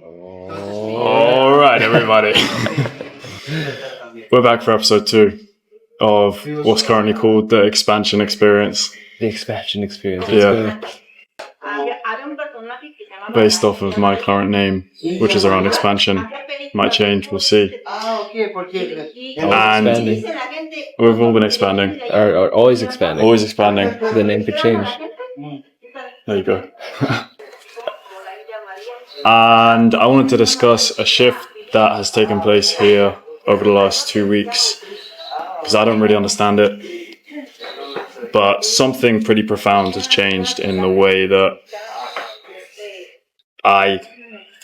All right, everybody. We're back for episode 2 of what's currently called the expansion experience. The expansion experience. Yeah. Based off of my current name, which is around expansion. Might change, we'll see. And we've all been expanding. Are always expanding. Always expanding. The name could change. There you go. And I wanted to discuss a shift that has taken place here over the last 2 weeks, because I don't really understand it. But something pretty profound has changed in the way that I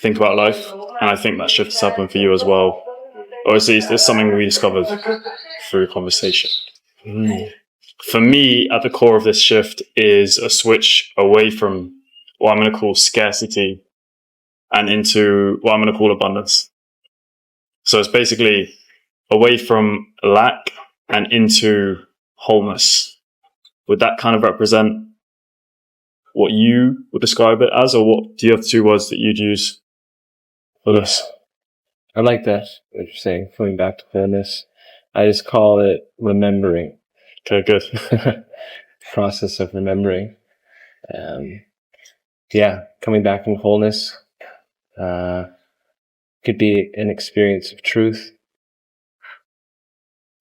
think about life, and I think that shift has happened for you as well. Obviously, it's something we discovered through conversation. For me, at the core of this shift is a switch away from what I'm going to call scarcity and into what I'm going to call abundance. So it's basically away from lack and into wholeness. Would that kind of represent what you would describe it as, or what do you have 2 words that you'd use for this? I like that, what you're saying, going back to wholeness. I just call it remembering. Okay, good. Process of remembering. Coming back from wholeness. Could be an experience of truth.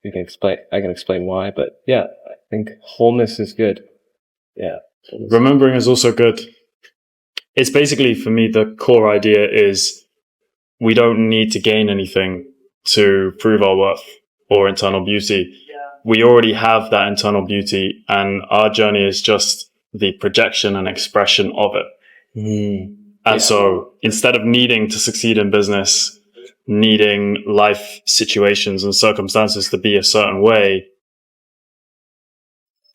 I can explain why, but yeah, I think wholeness is good. Yeah. Remembering is also good. It's basically, for me, the core idea is we don't need to gain anything to prove our worth or internal beauty. We already have that internal beauty, and our journey is just the projection and expression of it. And so instead of needing to succeed in business, needing life situations and circumstances to be a certain way,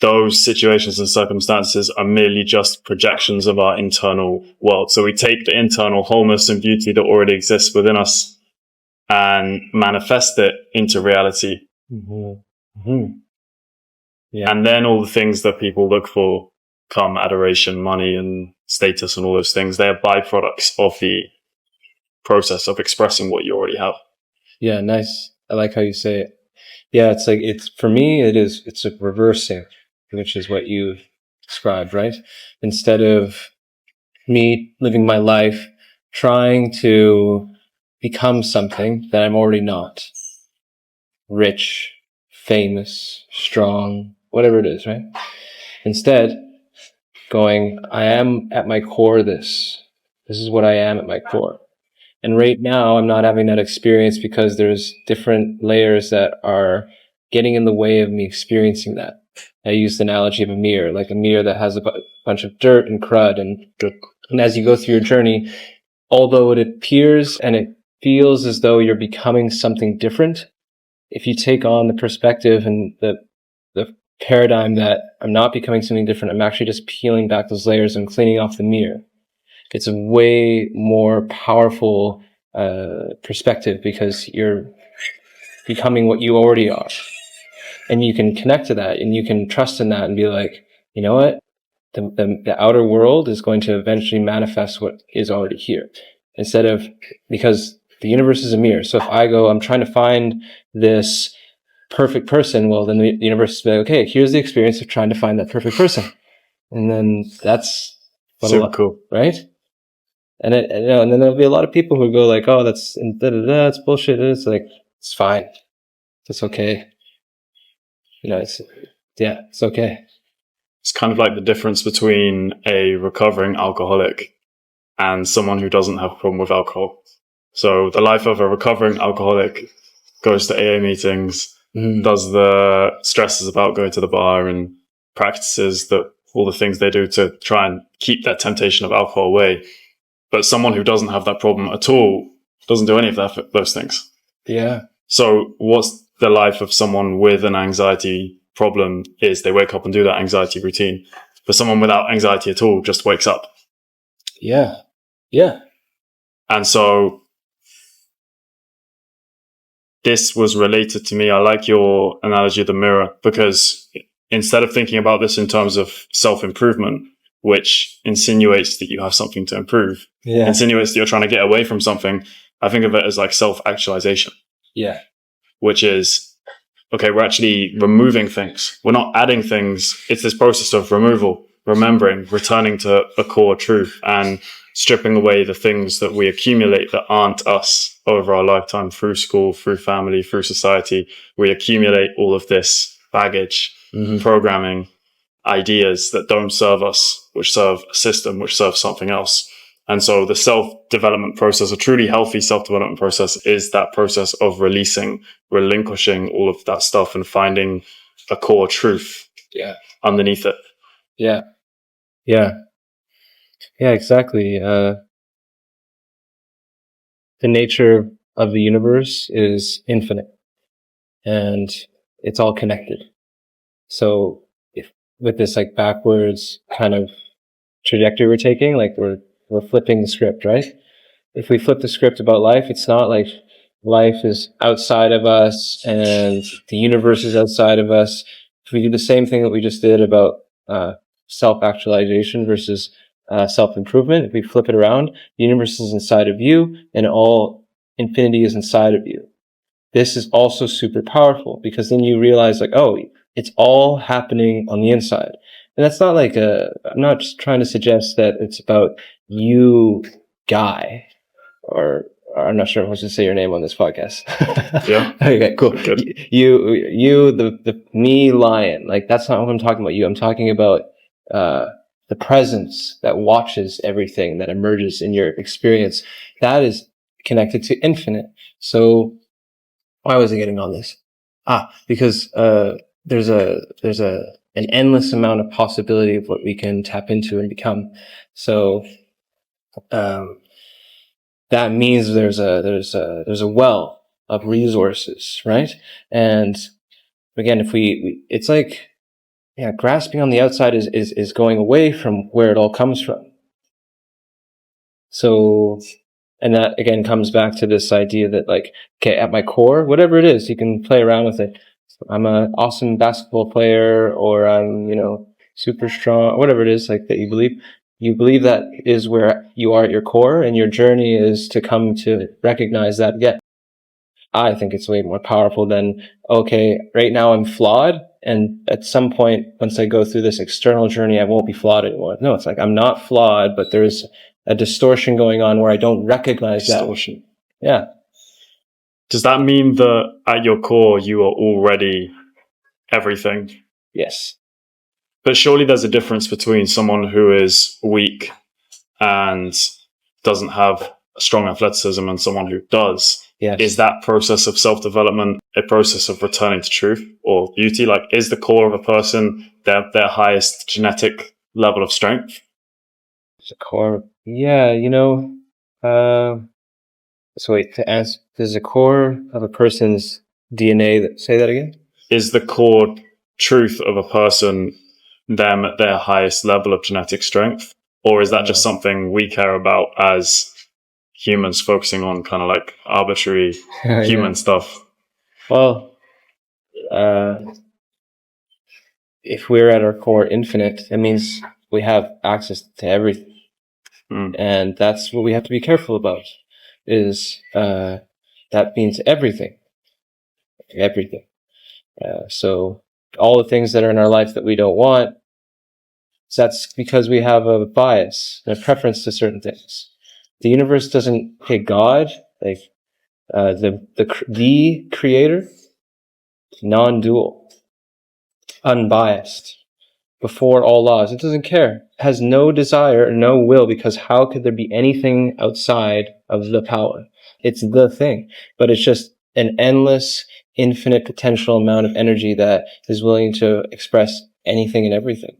those situations and circumstances are merely just projections of our internal world. So we take the internal wholeness and beauty that already exists within us and manifest it into reality. Yeah. And then all the things that people look for come: adoration, money, and status, and all those things. They're byproducts of the process of expressing what you already have. Yeah, nice. I like how you say it. Yeah, for me, it's a reversing, which is what you described, right? Instead of me living my life trying to become something that I'm already not. Rich, famous, strong, whatever it is, right? Instead, going, I am at my core this. This is what I am at my core. And right now, I'm not having that experience because there's different layers that are getting in the way of me experiencing that. I use the analogy of a mirror, like a mirror that has a bunch of dirt and crud. And as you go through your journey, although it appears and it feels as though you're becoming something different, if you take on the perspective and the paradigm that I'm not becoming something different, I'm actually just peeling back those layers and cleaning off the mirror. It's a way more powerful perspective because you're becoming what you already are. And you can connect to that and you can trust in that and be like, you know what? The outer world is going to eventually manifest what is already here. Because the universe is a mirror. So if I go, I'm trying to find this perfect person, well, then the universe will be like, okay, here's the experience of trying to find that perfect person. And then that's super cool. Right? And then there'll be a lot of people who go like, oh, that's bullshit. It's like, it's fine. It's okay. It's okay. It's kind of like the difference between a recovering alcoholic and someone who doesn't have a problem with alcohol. So the life of a recovering alcoholic goes to AA meetings, does the stresses about going to the bar and practices all the things they do to try and keep that temptation of alcohol away. But someone who doesn't have that problem at all doesn't do any of those things. Yeah. So what's the life of someone with an anxiety problem is they wake up and do that anxiety routine. But someone without anxiety at all just wakes up. Yeah. Yeah. And so this was related to me. I like your analogy of the mirror, because instead of thinking about this in terms of self-improvement, which insinuates that you have something to improve, insinuates that you're trying to get away from something. I think of it as like self-actualization. Yeah. Which is, okay, we're actually removing things. We're not adding things. It's this process of removal, remembering, returning to a core truth, and stripping away the things that we accumulate that aren't us over our lifetime, through school, through family, through society. We accumulate all of this baggage, programming, ideas that don't serve us, which serve a system, which serves something else. And so the self-development process, a truly healthy self-development process, is that process of releasing, relinquishing all of that stuff and finding a core truth underneath it. Yeah. Yeah. Yeah, exactly. The nature of the universe is infinite, and it's all connected. So if, with this like backwards kind of trajectory we're taking, like we're flipping the script, right? If we flip the script about life, it's not like life is outside of us and the universe is outside of us. If we do the same thing that we just did about self-actualization versus self-improvement, if we flip it around, the universe is inside of you and all infinity is inside of you. This is also super powerful, because then you realize like, oh, it's all happening on the inside. And that's not like I'm not just trying to suggest that it's about you, Guy, or I'm not sure what to say your name on this podcast. Yeah. Okay, cool. Good. You, the me, Lion. Like, that's not what I'm talking about. I'm talking about the presence that watches everything that emerges in your experience. That is connected to infinite. So, why was I getting on this? Because there's an endless amount of possibility of what we can tap into and become. So, that means there's a well of resources, right? And again, if we it's like, grasping on the outside is going away from where it all comes from. So, and that again comes back to this idea that, like, okay, at my core, whatever it is, you can play around with it. I'm an awesome basketball player, or I'm, super strong, whatever it is, like, that you believe. You believe that is where you are at your core, and your journey is to come to recognize that again. I think it's way more powerful than, okay, right now I'm flawed, and at some point, once I go through this external journey, I won't be flawed anymore. No, it's like, I'm not flawed, but there's a distortion going on where I don't recognize Distortion. that. Yeah. Does that mean that at your core, you are already everything? Yes. But surely there's a difference between someone who is weak and doesn't have strong athleticism and someone who does. Yes. Is that process of self-development a process of returning to truth or beauty? Like, is the core of a person their highest genetic level of strength? The core. Yeah, so wait, to answer, there's a core of a person's DNA. Say that again? Is the core truth of a person them at their highest level of genetic strength? Or is that just something we care about as humans, focusing on kind of like arbitrary human stuff? Well, if we're at our core infinite, that means we have access to everything. And that's what we have to be careful about, is that means everything. Everything. So all the things that are in our life that we don't want, that's because we have a bias and a preference to certain things. The universe doesn't, God, like the creator, non-dual, unbiased, before all laws. It doesn't care. It has no desire, no will, because how could there be anything outside of the power? It's the thing. But it's just an endless, infinite potential amount of energy that is willing to express anything and everything,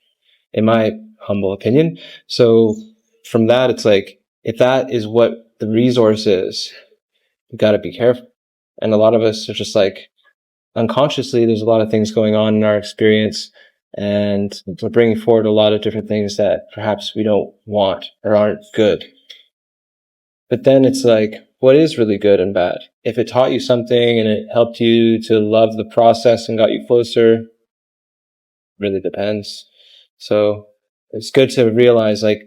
in my humble opinion. So from that, it's like, if that is what the resource is, you got to be careful. And a lot of us are just like, unconsciously, there's a lot of things going on in our experience, and we're bringing forward a lot of different things that perhaps we don't want or aren't good. But then it's like, what is really good and bad? If it taught you something and it helped you to love the process and got you closer, really depends. So it's good to realize like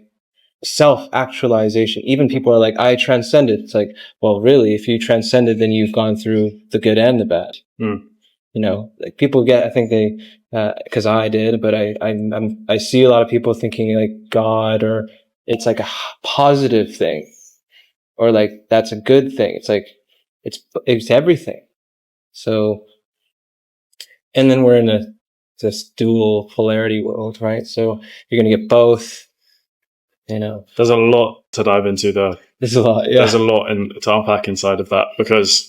self-actualization. Even people are like, I transcended. It's like, well, really, if you transcended, then you've gone through the good and the bad. You know, like people get, I think they, cause I did, but I see a lot of people thinking like God, or it's like a positive thing, or like that's a good thing. It's like, it's everything. So, and then we're in this dual polarity world, right? So you're going to get both, you know. There's a lot to dive into there. There's a lot, yeah. There's a lot to unpack inside of that, because,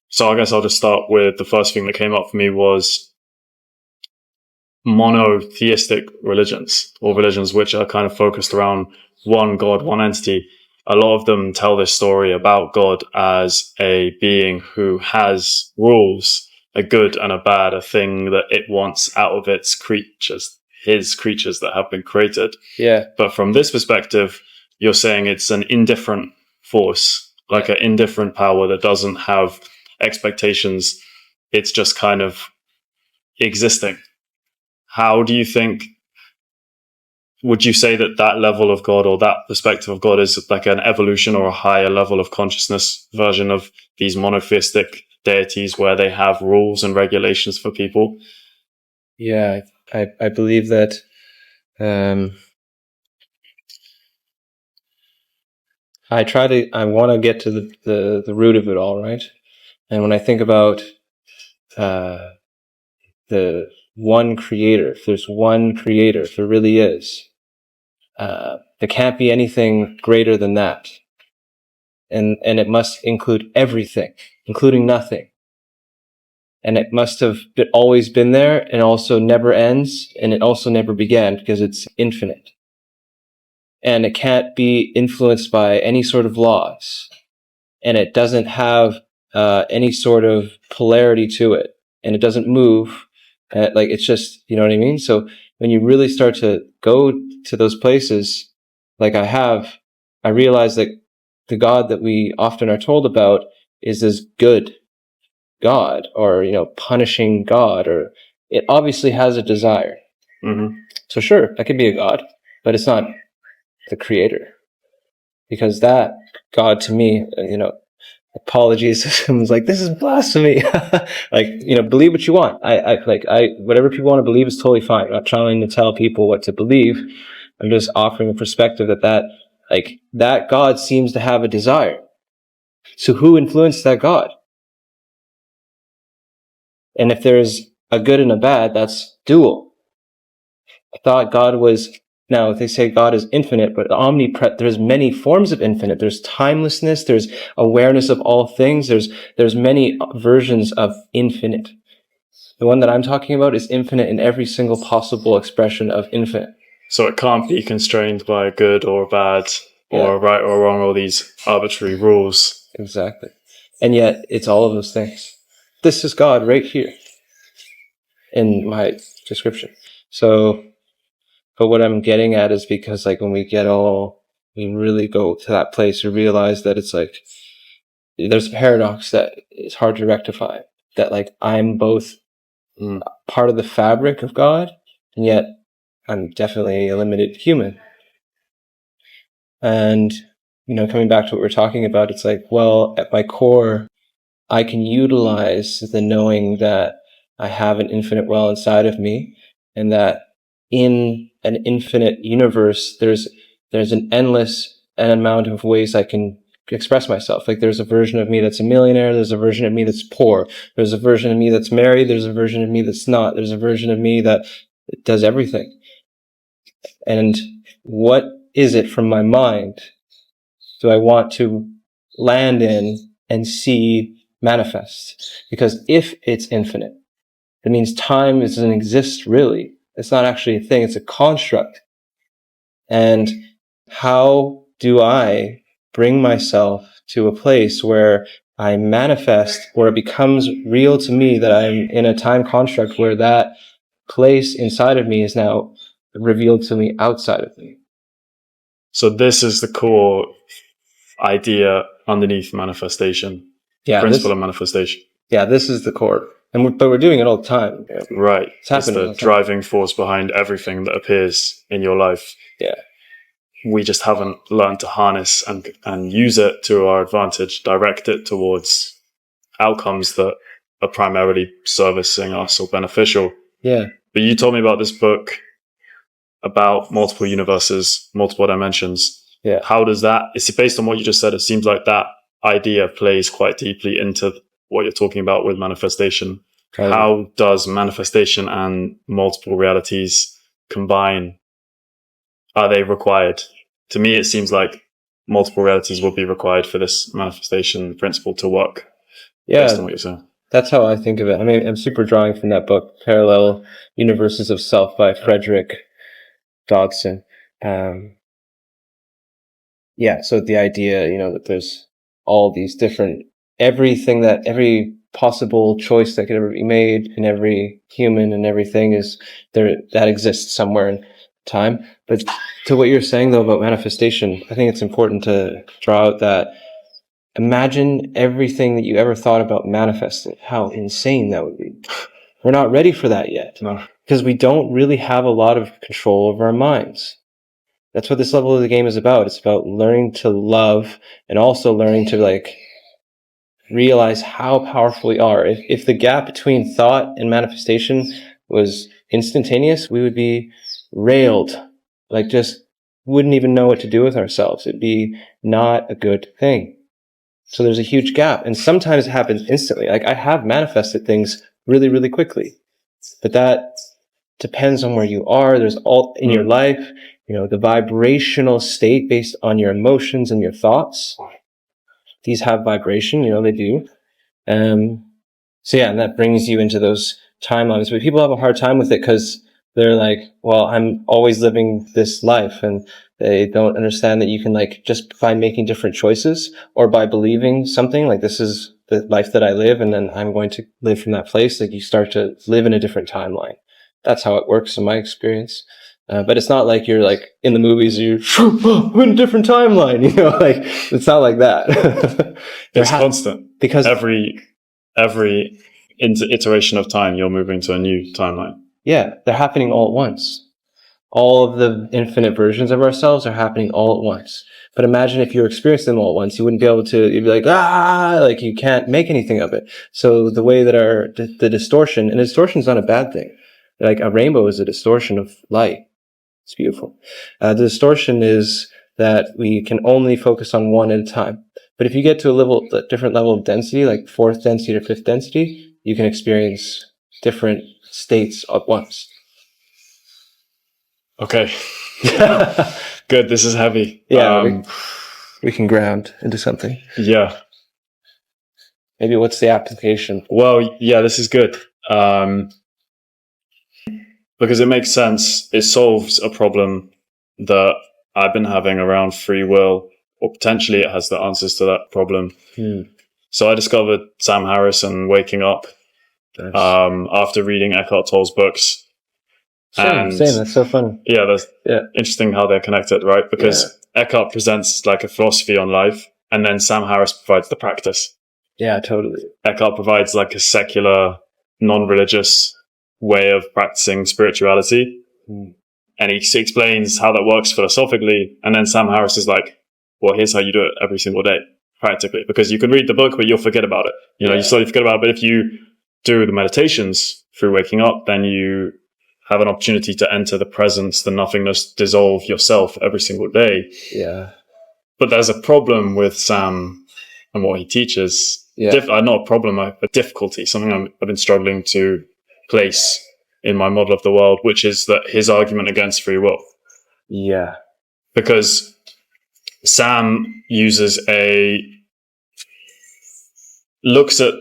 so I guess I'll just start with the first thing that came up for me was monotheistic religions, or religions which are kind of focused around one God, one entity. A lot of them tell this story about God as a being who has rules, a good and a bad, a thing that it wants out of its creatures, his creatures that have been created. Yeah. But from this perspective, you're saying it's an indifferent force, like an indifferent power that doesn't have expectations. It's just kind of existing. How do you think, would you say that that level of God, or that perspective of God, is like an evolution or a higher level of consciousness version of these monotheistic deities where they have rules and regulations for people? Yeah, I believe that I want to get to the root of it all, right? And when I think about the one creator, if there's one creator, if there really is, there can't be anything greater than that. And it must include everything, including nothing. And it must have always been there, and also never ends, and it also never began, because it's infinite. And it can't be influenced by any sort of laws. And it doesn't have any sort of polarity to it. And it doesn't move. Like, it's just, you know what I mean? So when you really start to go to those places, like I realize that the God that we often are told about is this good God, or, you know, punishing God, or it obviously has a desire. Mm-hmm. So sure, that could be a God, but it's not the creator. Because that God, to me, you know, apologies, someone's like, this is blasphemy. Like, you know, believe what you want. Whatever people want to believe is totally fine. I'm not trying to tell people what to believe. I'm just offering a perspective that God seems to have a desire. So who influenced that God? And if there's a good and a bad, that's dual. I thought God was, now they say God is infinite, but there's many forms of infinite. There's timelessness, there's awareness of all things, there's many versions of infinite. The one that I'm talking about is infinite in every single possible expression of infinite. So it can't be constrained by good or bad, or right or wrong, or these arbitrary rules. Exactly. And yet it's all of those things. This is God right here in my description. So, but what I'm getting at is, because like when we really go to that place, we realize that it's like, there's a paradox that is hard to rectify. That like, I'm both part of the fabric of God, and yet I'm definitely a limited human. And, you know, coming back to what we're talking about, it's like, well, at my core, I can utilize the knowing that I have an infinite well inside of me, and that in an infinite universe, there's an endless amount of ways I can express myself. Like, there's a version of me that's a millionaire, there's a version of me that's poor, there's a version of me that's married, there's a version of me that's not, there's a version of me that does everything. And what is it from my mind do I want to land in and see manifest? Because if it's infinite, it means time doesn't exist, really. It's not actually a thing, it's a construct. And how do I bring myself to a place where I manifest, where it becomes real to me that I'm in a time construct where that place inside of me is now revealed to me outside of me? So this is the core idea underneath manifestation. Principle of manifestation. Yeah, this is the core. but we're doing it all the time. Right. It's happening all the the time. driving force behind everything that appears in your life. Yeah. We just haven't learned to harness and use it to our advantage, direct it towards outcomes that are primarily servicing us or beneficial. Yeah. But you told me about this book about multiple universes, multiple dimensions. Yeah. How does that, it's based on what you just said, it seems like that idea plays quite deeply into what you're talking about with manifestation. Totally. How does manifestation and multiple realities combine? Are they required? To me, it seems like multiple realities will be required for this manifestation principle to work. Yeah. Based on what you're saying. That's how I think of it. I mean, I'm super drawing from that book, Parallel Universes of Self by Frederick Dodson. Yeah, so the idea, that there's all these different, every possible choice that could ever be made in every human and everything is there, that exists somewhere in time. But to what you're saying though about manifestation, I think it's important to draw out that imagine everything that you ever thought about manifesting, how insane that would be. We're not ready for that yet. No. Because we don't really have a lot of control over our minds. That's what this level of the game is about. It's about learning to love and also learning to realize how powerful we are. If the gap between thought and manifestation was instantaneous, we would be railed, just wouldn't even know what to do with ourselves. It'd be not a good thing. So there's a huge gap. And sometimes it happens instantly. I have manifested things really, really quickly. But that depends on where you are. There's all in your life, the vibrational state based on your emotions and your thoughts. These have vibration, they do. So yeah, and that brings you into those timelines. But people have a hard time with it because they're like, well, I'm always living this life, and they don't understand that you can just by making different choices or by believing something this is the life that I live, and then I'm going to live from that place. You start to live in a different timeline. That's how it works in my experience. But it's not like you're in the movies, you're in a different timeline, it's not like that. It's constant. Because every iteration of time, you're moving to a new timeline. Yeah, they're happening all at once. All of the infinite versions of ourselves are happening all at once. But imagine if you were experiencing them all at once, you wouldn't be able to, you'd be you can't make anything of it. So the way that the distortion, and distortion is not a bad thing. A rainbow is a distortion of light. It's beautiful. The distortion is that we can only focus on one at a time. But if you get to a different level of density, like fourth density or fifth density, you can experience different states at once. Okay. Good. This is heavy. Yeah. We can ground into something. Yeah. Maybe what's the application? Well, yeah, this is good. Because it makes sense. It solves a problem that I've been having around free will, or potentially it has the answers to that problem. So I discovered Sam Harris and Waking Up after reading Eckhart Tolle's books. Same. That's so fun. Yeah, that's interesting how they're connected, right? Because Eckhart presents a philosophy on life, and then Sam Harris provides the practice. Yeah, totally. Eckhart provides a secular, non-religious way of practicing spirituality, and he explains how that works philosophically, and then Sam Harris is well, here's how you do it every single day, practically, because you can read the book but you'll forget about it. You slowly forget about it. But if you do the meditations through Waking Up, then you have an opportunity to enter the presence, the nothingness, dissolve yourself every single day. Yeah. But there's a problem with Sam and what he teaches. Not a problem, a difficulty, something I've been struggling to place in my model of the world, which is that his argument against free will. Yeah. Because Sam looks at,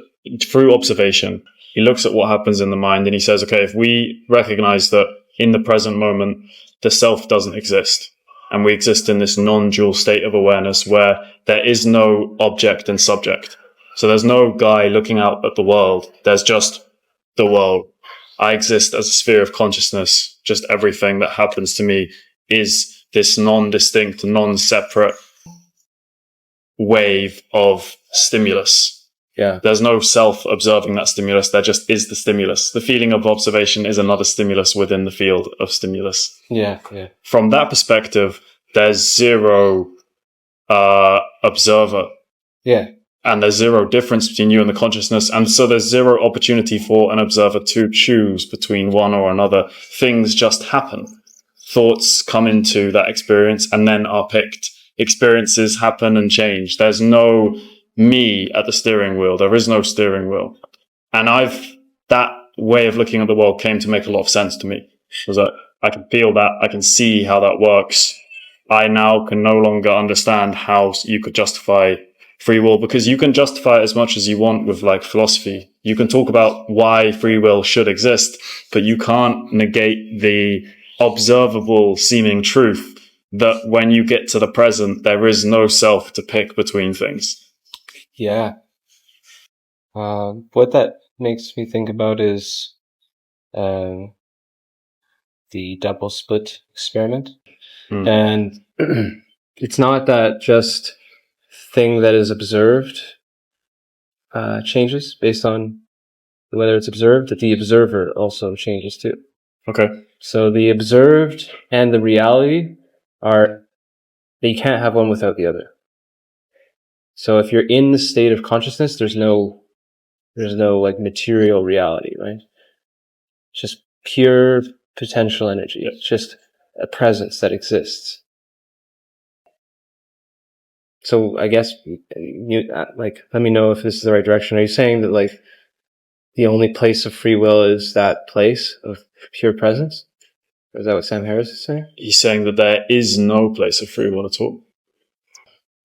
through observation, he looks at what happens in the mind, and he says, okay, if we recognize that in the present moment, the self doesn't exist, and we exist in this non-dual state of awareness where there is no object and subject. So there's no guy looking out at the world. There's just the world. I exist as a sphere of consciousness. Just everything that happens to me is this non-distinct, non-separate wave of stimulus Yeah. There's no self observing that stimulus. There just is the stimulus. The feeling of observation is another stimulus within the field of stimulus. Yeah. From that perspective, there's zero observer. Yeah. And there's zero difference between you and the consciousness. And so there's zero opportunity for an observer to choose between one or another. Things just happen. Thoughts come into that experience and then are picked. Experiences happen and change. There's no me at the steering wheel. There is no steering wheel. And that way of looking at the world came to make a lot of sense to me. Was that I can feel that. I can see how that works. I now can no longer understand how you could justify free will, because you can justify it as much as you want with like philosophy. You can talk about why free will should exist, but you can't negate the observable seeming truth that when you get to the present, there is no self to pick between things. Yeah. What that makes me think about is the double split experiment. And it's not that just thing that is observed changes based on whether it's observed, that the observer also changes too. Okay. So the observed and the reality you can't have one without the other. So if you're in the state of consciousness, there's no like material reality, right? It's just pure potential energy. It's just a presence that exists. So I guess let me know if this is the right direction. Are you saying that like the only place of free will is that place of pure presence? Or is that what Sam Harris is saying? He's saying that there is no place of free will at all.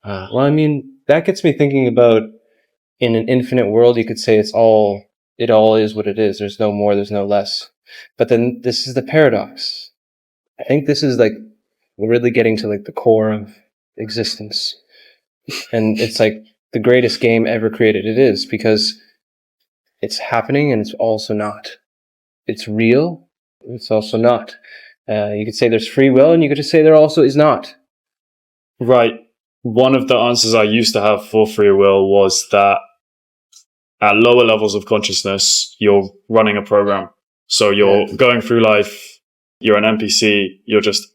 Well, I mean, that gets me thinking about in an infinite world, you could say it all is what it is. There's no more, there's no less. But then this is the paradox. I think this is like, we're really getting to like the core of existence. And it's like the greatest game ever created. It is, because it's happening and it's also not. It's real. It's also not. You could say there's free will, and you could just say there also is not. Right. One of the answers I used to have for free will was that at lower levels of consciousness, you're running a program. So you're going through life, you're an NPC, you're just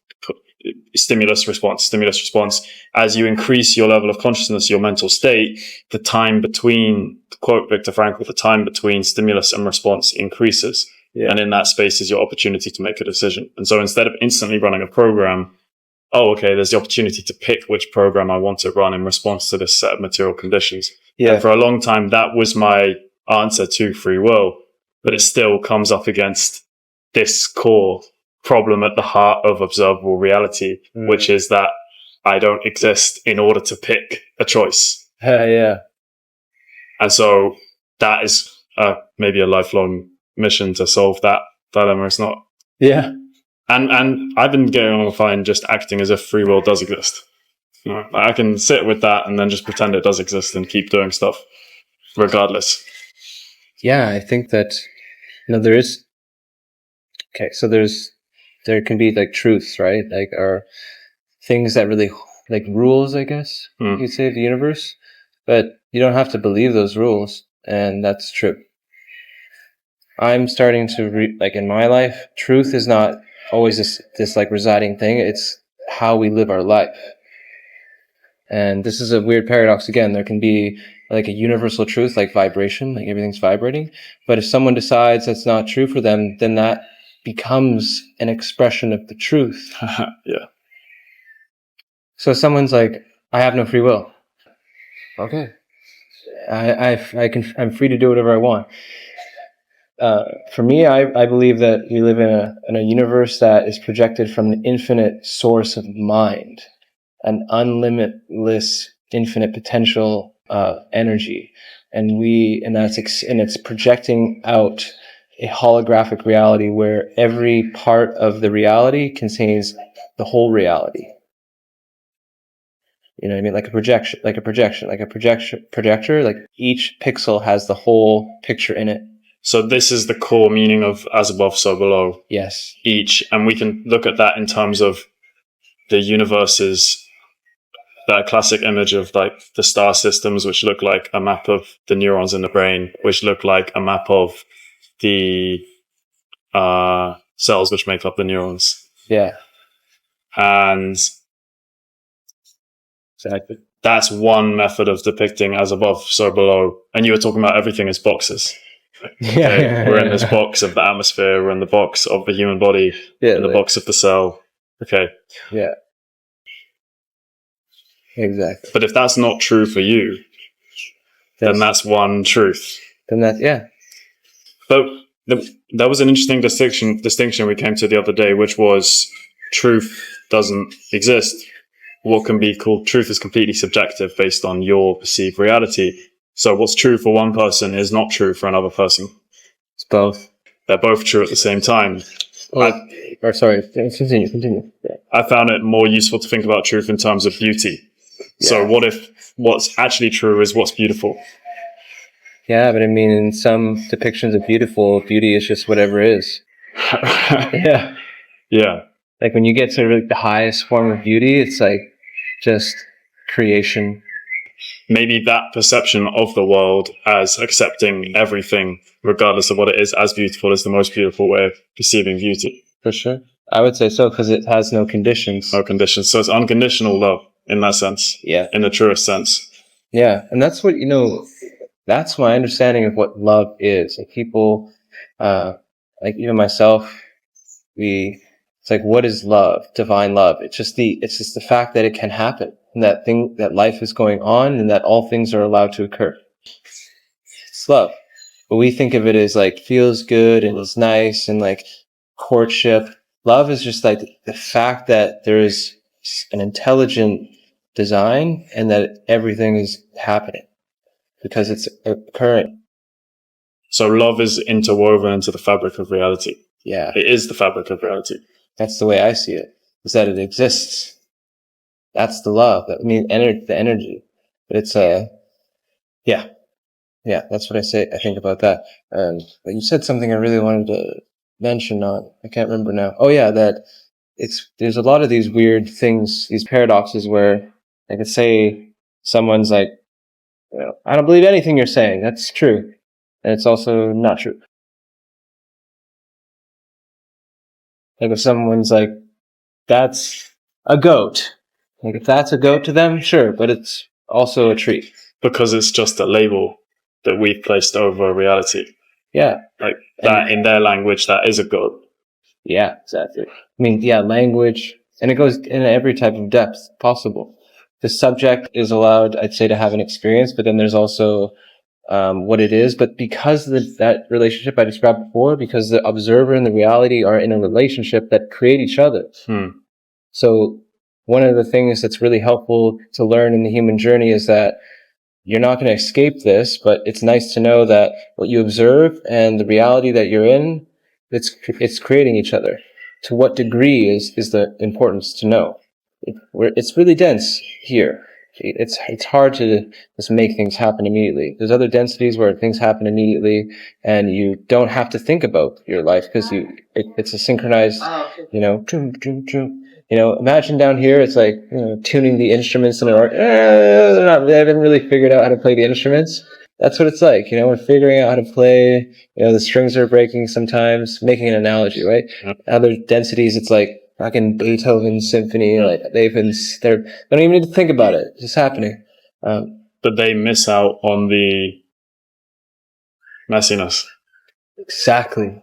stimulus response. As you increase your level of consciousness, your mental state, the time between, to quote Viktor Frankl, the time between stimulus and response increases. Yeah. And in that space is your opportunity to make a decision. And so instead of instantly running a program, there's the opportunity to pick which program I want to run in response to this set of material conditions. Yeah. And for a long time, that was my answer to free will. But it still comes up against this core problem at the heart of observable reality, which is that I don't exist in order to pick a choice. Yeah. And so that is maybe a lifelong mission to solve that dilemma. It's not. Yeah. And I've been getting on fine just acting as if free will does exist. I can sit with that and then just pretend it does exist and keep doing stuff regardless. Yeah, I think that, there is. Okay, so there can be like truths, right? Like, are things that really like rules, I guess you'd say, of the universe. But you don't have to believe those rules, and that's true. I'm starting to like in my life, truth is not always this like residing thing. It's how we live our life. And this is a weird paradox again. There can be like a universal truth, like vibration, like everything's vibrating. But if someone decides that's not true for them, then that becomes an expression of the truth. Yeah. So someone's like, I have no free will. Okay. I'm free to do whatever I want. For me, I believe that we live in a universe that is projected from an infinite source of mind, an unlimitless, infinite potential energy, and it's projecting out a holographic reality where every part of the reality contains the whole reality. You know what I mean? Like a projector, like each pixel has the whole picture in it. So this is the core meaning of as above, so below. Yes. And we can look at that in terms of the universe's that classic image of like the star systems, which look like a map of the neurons in the brain, which look like a map of the cells which make up the neurons. Yeah. And Exactly. that's one method of depicting as above, so below. And you were talking about everything as boxes. Okay, we're in this box of the atmosphere, we're in the box of the human body, in the box of the cell. Okay. Yeah. Exactly. But if that's not true for you, then that's one truth. Then that, yeah. But that was an interesting distinction we came to the other day, which was truth doesn't exist. What can be called truth is completely subjective based on your perceived reality. So what's true for one person is not true for another person. It's both. They're both true at the same time. Sorry, continue. Yeah. I found it more useful to think about truth in terms of beauty. Yeah. So what if what's actually true is what's beautiful? Yeah, but I mean, in some depictions of beauty is just whatever is. Yeah. Yeah. Like when you get to like the highest form of beauty, it's like just creation. Maybe that perception of the world as accepting everything, regardless of what it is, as beautiful is the most beautiful way of perceiving beauty. For sure. I would say so, because it has no conditions. No conditions. So it's unconditional love in that sense. Yeah. In the truest sense. Yeah. And that's what, that's my understanding of what love is. Like people, like even myself, it's like, what is love? Divine love. It's just the fact that it can happen. And that life is going on and that all things are allowed to occur. It's love. But we think of it as like feels good and it's nice and like courtship. Love is just like the fact that there is an intelligent design and that everything is happening because it's occurring. So love is interwoven into the fabric of reality. Yeah. It is the fabric of reality. That's the way I see it, is that it exists. That's the love. I mean, the energy. But it's yeah, that's what I think about that. But you said something I really wanted to mention on. I can't remember now. Oh yeah, that there's a lot of these weird things, these paradoxes where I could say someone's like, I don't believe anything you're saying. That's true, and it's also not true. Like if someone's like, that's a goat. Like if that's a goat to them, sure, but it's also a tree. Because it's just a label that we've placed over reality. Yeah. Like that in their language, that is a goat. Yeah, exactly. I mean, yeah, language, and it goes in every type of depth possible. The subject is allowed, I'd say, to have an experience, but then there's also what it is. But because that relationship I described before, because the observer and the reality are in a relationship that create each other. So one of the things that's really helpful to learn in the human journey is that you're not going to escape this, but it's nice to know that what you observe and the reality that you're in, it's creating each other. To what degree is the importance to know. It's really dense here. It's hard to just make things happen immediately. There's other densities where things happen immediately and you don't have to think about your life because it's a synchronized, imagine down here, it's like, tuning the instruments in an organ. They haven't really figured out how to play the instruments. That's what it's like, we're figuring out how to play, the strings are breaking sometimes, making an analogy, right? Yep. Other densities, it's like fucking Beethoven symphony, like they don't even need to think about it. It's just happening. But they miss out on the messiness. Exactly.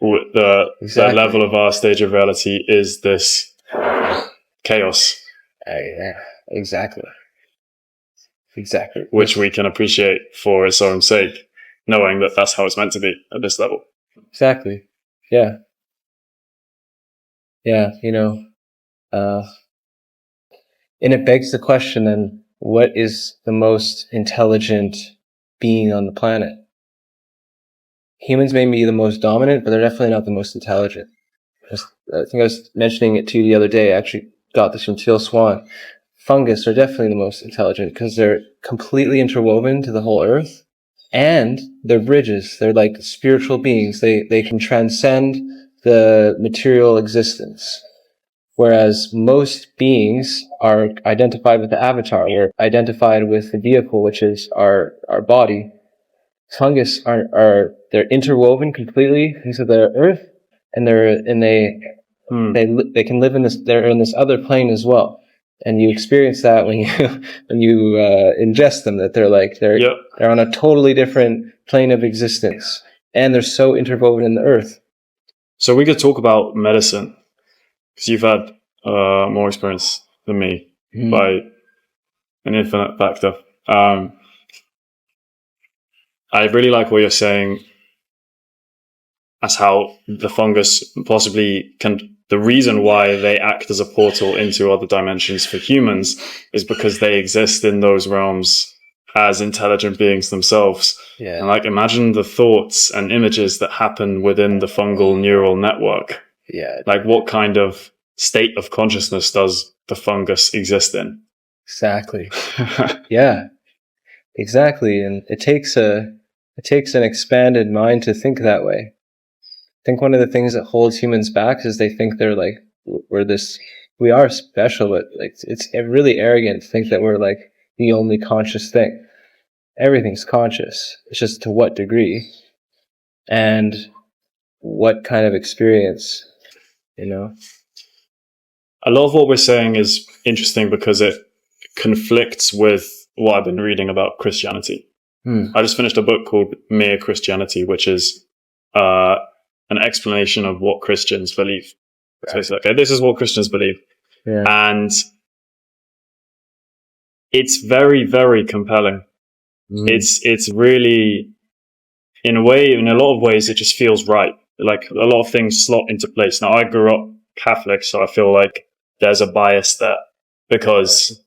The level of our stage of reality is this chaos. Yeah, exactly. Which we can appreciate for its own sake, knowing that that's how it's meant to be at this level. Exactly. Yeah. Yeah, and it begs the question then, what is the most intelligent being on the planet? Humans may be the most dominant, but they're definitely not the most intelligent. I think I was mentioning it to you the other day. I actually got this from Teal Swan. Fungus are definitely the most intelligent because they're completely interwoven to the whole earth, and they're bridges. They're like spiritual beings. They can transcend the material existence. Whereas most beings are identified with the avatar. We're identified with the vehicle, which is our body. Fungus they're interwoven completely into the earth, and they can live in this. They're in this other plane as well, and you experience that when you ingest them. That they're on a totally different plane of existence, and they're so interwoven in the earth. So we could talk about medicine, because you've had more experience than me by an infinite factor. I really like what you're saying as how the fungus possibly can. The reason why they act as a portal into other dimensions for humans is because they exist in those realms as intelligent beings themselves. Yeah. And like, imagine the thoughts and images that happen within the fungal neural network. Yeah. Like, what kind of state of consciousness does the fungus exist in? Exactly. Yeah, exactly. And it takes an expanded mind to think that way. I think one of the things that holds humans back is they think they're like, we are special, but like it's really arrogant to think that we're like the only conscious thing. Everything's conscious. It's just to what degree and what kind of experience, you know? A lot of what we're saying is interesting because it conflicts with what I've been reading about Christianity. I just finished a book called Mere Christianity, which is an explanation of what Christians believe. Right. So it's like, okay, this is what Christians believe. Yeah. And it's very, very compelling. It's really, in a lot of ways, it just feels right. Like, a lot of things slot into place. Now, I grew up Catholic, so I feel like there's a bias there because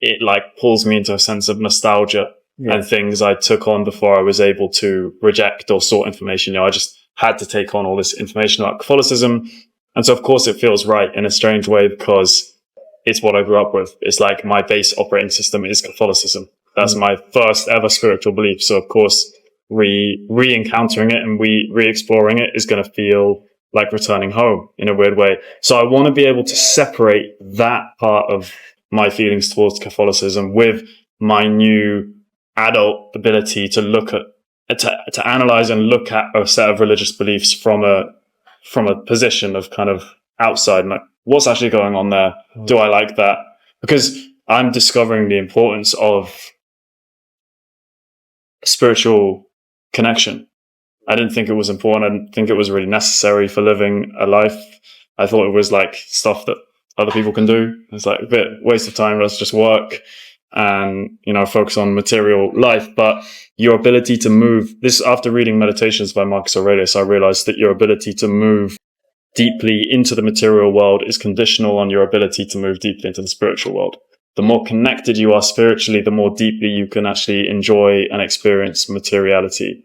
it like pulls me into a sense of nostalgia and things I took on before I was able to reject or sort information. You know, I just had to take on all this information about Catholicism. And so, of course, it feels right in a strange way because it's what I grew up with. It's like my base operating system is Catholicism. That's my first ever spiritual belief. So, of course, re-encountering it and re-exploring it is going to feel like returning home in a weird way. So I want to be able to separate that part of my feelings towards Catholicism with my new adult ability to look at, to analyze and look at a set of religious beliefs from a position of kind of outside, and like, what's actually going on there? Do I like that? Because I'm discovering the importance of spiritual connection. I didn't think it was important. I didn't think it was really necessary for living a life. I thought it was like stuff that other people can do. It's like a bit waste of time. Let's just work and, you know, focus on material life. But your ability to move, this after reading Meditations by Marcus Aurelius, I realized that your ability to move deeply into the material world is conditional on your ability to move deeply into the spiritual world. The more connected you are spiritually, the more deeply you can actually enjoy and experience materiality.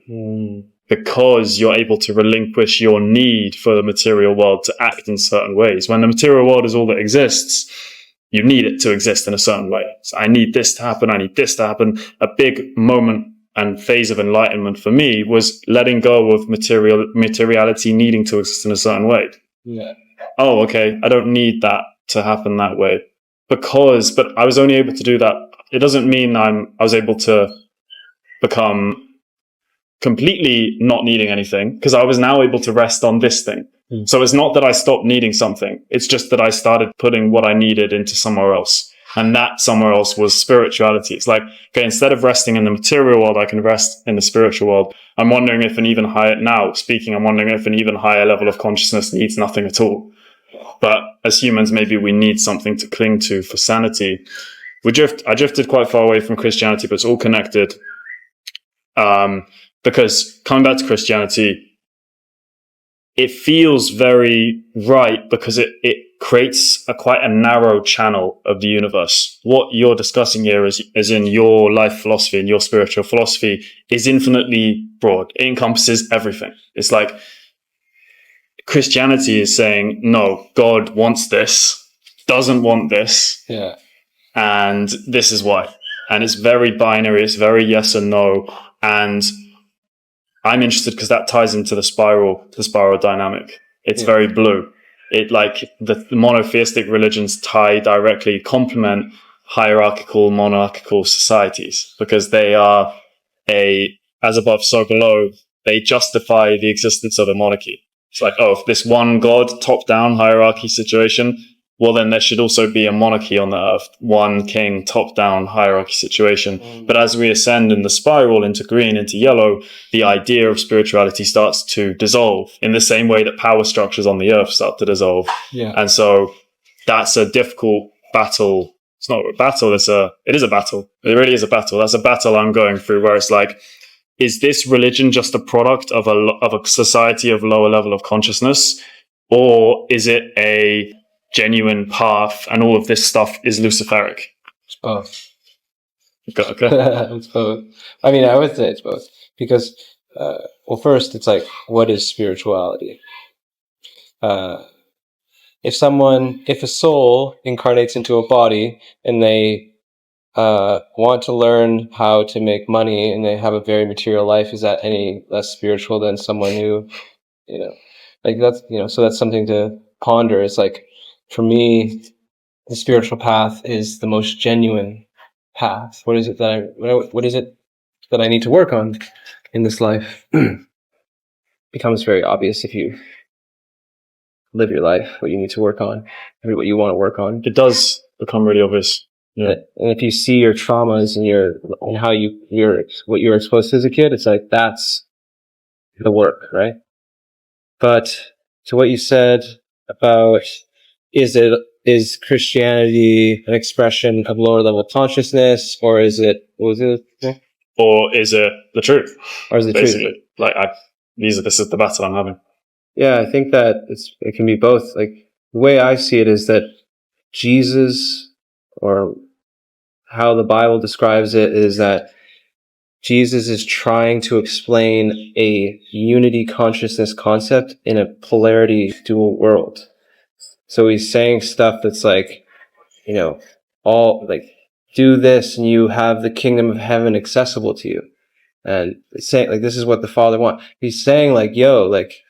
Because you're able to relinquish your need for the material world to act in certain ways. When the material world is all that exists, you need it to exist in a certain way. So I need this to happen. I need this to happen. A big moment and phase of enlightenment for me was letting go of materiality needing to exist in a certain way. Yeah. Oh, okay. I don't need that to happen that way. But I was only able to do that. It doesn't mean I was able to become completely not needing anything, because I was now able to rest on this thing. So it's not that I stopped needing something. It's just that I started putting what I needed into somewhere else. And that somewhere else was spirituality. It's like, okay, instead of resting in the material world, I can rest in the spiritual world. I'm wondering if I'm wondering if an even higher level of consciousness needs nothing at all. But as humans, maybe we need something to cling to for sanity. I drifted quite far away from Christianity, but it's all connected. Because coming back to Christianity, it feels very right because it creates quite a narrow channel of the universe. What you're discussing here is in your life philosophy and your spiritual philosophy is infinitely broad. It encompasses everything. It's like Christianity is saying, no, God wants this, doesn't want this. Yeah. And this is why. And it's very binary. It's very yes and no. And I'm interested because that ties into the spiral dynamic. It's very blue. it like the monotheistic religions complement hierarchical, monarchical societies, because they are as above, so below. They justify the existence of a monarchy. It's like, oh, if this one God, top-down hierarchy situation, well, then there should also be a monarchy on the earth, one king, top-down hierarchy situation. But as we ascend in the spiral into green, into yellow, the idea of spirituality starts to dissolve in the same way that power structures on the earth start to dissolve. Yeah. And so that's a difficult battle. It's not a battle. It is a battle. It really is a battle. That's a battle I'm going through, where it's like, is this religion just a product of a society of lower level of consciousness, or is it a genuine path, and all of this stuff is Luciferic? It's both. Okay. It's both. I mean, I would say it's both, because, well, first, it's like, what is spirituality? If a soul incarnates into a body and they want to learn how to make money and they have a very material life, is that any less spiritual than someone who, like that's, so that's something to ponder. It's like, for me, the spiritual path is the most genuine path. What is it that I need to work on in this life? Becomes very obvious if you live your life, what you need to work on, what you want to work on. It does become really obvious. Yeah. And if you see your traumas and how what you were exposed to as a kid, it's like, that's the work, right? But to what you said about, is Christianity an expression of lower level consciousness, or is it, what was it? Or is it the truth? Or is it basically truth? Like, this is the battle I'm having. Yeah, I think that it can be both. Like, the way I see it is that Jesus, or how the Bible describes it, is that Jesus is trying to explain a unity consciousness concept in a polarity dual world. So he's saying stuff that's like, all like, do this and you have the kingdom of heaven accessible to you. And saying like, this is what the Father wants. He's saying like, yo, like,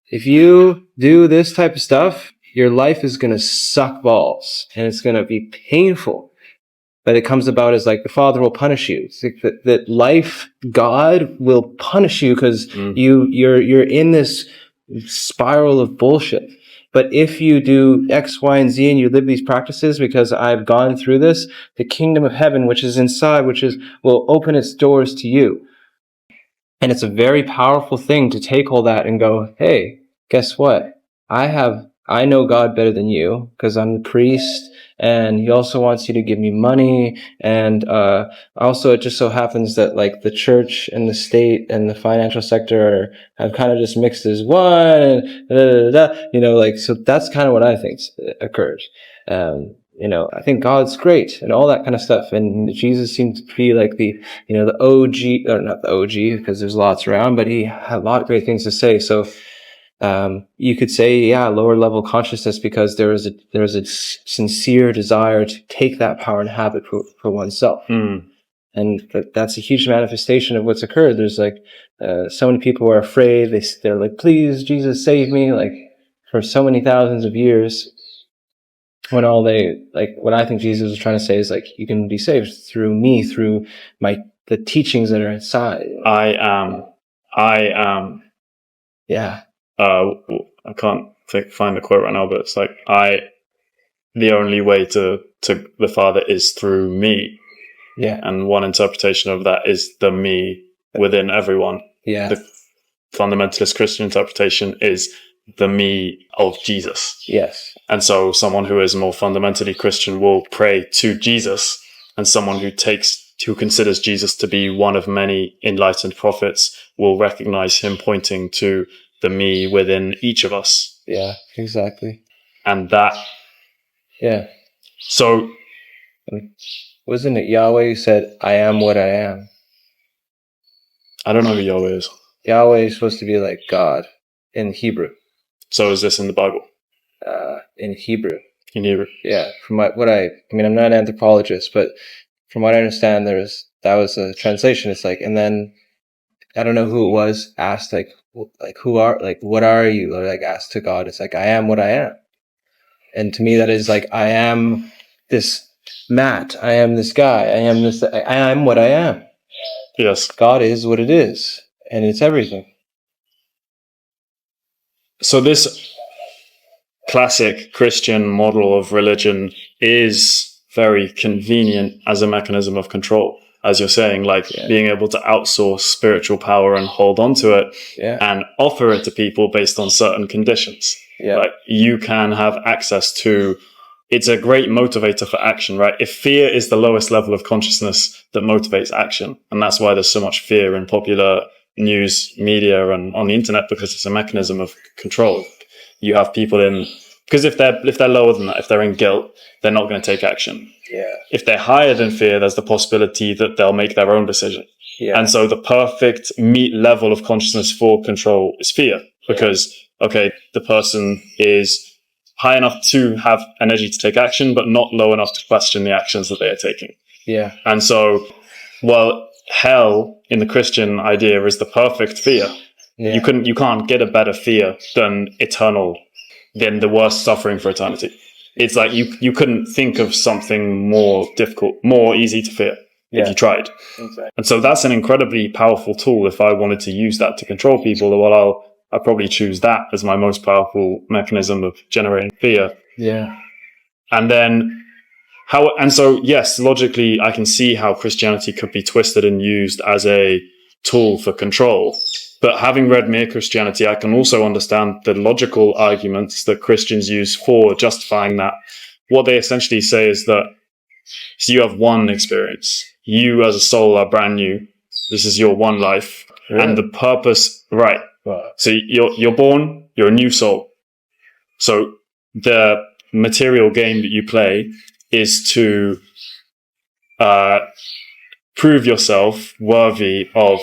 if you do this type of stuff, your life is going to suck balls and it's going to be painful. But it comes about as like, the Father will punish you. It's like that life, God will punish you because you're in this spiral of bullshit. But if you do X, Y, and Z and you live these practices, because I've gone through this, the kingdom of heaven, which is inside, will open its doors to you. And it's a very powerful thing to take all that and go, hey, guess what? I know God better than you because I'm the priest, and he also wants you to give me money. And also, it just so happens that like the church and the state and the financial sector have kind of just mixed as one, and so that's kind of what I think occurred. I think God's great and all that kind of stuff. And Jesus seems to be like the OG, or not the OG because there's lots around, but he had a lot of great things to say. So, you could say, yeah, lower level consciousness, because there is a sincere desire to take that power and have it for oneself. And that's a huge manifestation of what's occurred. There's like, so many people who are afraid. They're like, please, Jesus, save me. Like, for so many thousands of years, when what I think Jesus was trying to say is like, you can be saved through me, through the teachings that are inside. I am. Yeah. I can't find the quote right now, but it's like, the only way to the Father is through me. Yeah. And one interpretation of that is the me within everyone. Yeah. The fundamentalist Christian interpretation is the me of Jesus. Yes. And so someone who is more fundamentally Christian will pray to Jesus, and someone who considers Jesus to be one of many enlightened prophets will recognize him pointing to the me within each of us. Yeah, exactly. And that. Yeah. So. Wasn't it Yahweh who said, I am what I am? I don't know who Yahweh is. Yahweh is supposed to be like God in Hebrew. So is this in the Bible? In Hebrew. In Hebrew. Yeah. From I'm not an anthropologist, but from what I understand, that was a translation. It's like, and then I don't know who it was, asked what are you? Or like asked to God. It's like, I am what I am. And to me, that is like, I am this Matt. I am this guy. I am what I am. Yes. God is what it is. And it's everything. So this classic Christian model of religion is very convenient as a mechanism of control. As you're saying, like being able to outsource spiritual power and hold on to it and offer it to people based on certain conditions. Like you can have access to, it's a great motivator for action, right? If fear is the lowest level of consciousness that motivates action, and that's why there's so much fear in popular news, media, and on the internet, because it's a mechanism of control. You have people in, because if they're lower than that, if they're in guilt, they're not going to take action. If they're higher than fear, there's the possibility that they'll make their own decision. And so the perfect level of consciousness for control is fear, because, okay, the person is high enough to have energy to take action, but not low enough to question the actions that they are taking. And so, well, hell in the Christian idea is the perfect fear. You can't get a better fear than the worst suffering for eternity. It's like you couldn't think of something more difficult, more easy to fear if you tried. And so that's an incredibly powerful tool. If I wanted to use that to control people, well, I'll probably choose that as my most powerful mechanism of generating fear. And then so yes, logically, I can see how Christianity could be twisted and used as a tool for control. But having read Mere Christianity, I can also understand the logical arguments that Christians use for justifying that. What they essentially say is that, so you have one experience. You as a soul are brand new. This is your one life. And the purpose, right. So you're born, you're a new soul. So the material game that you play is to prove yourself worthy of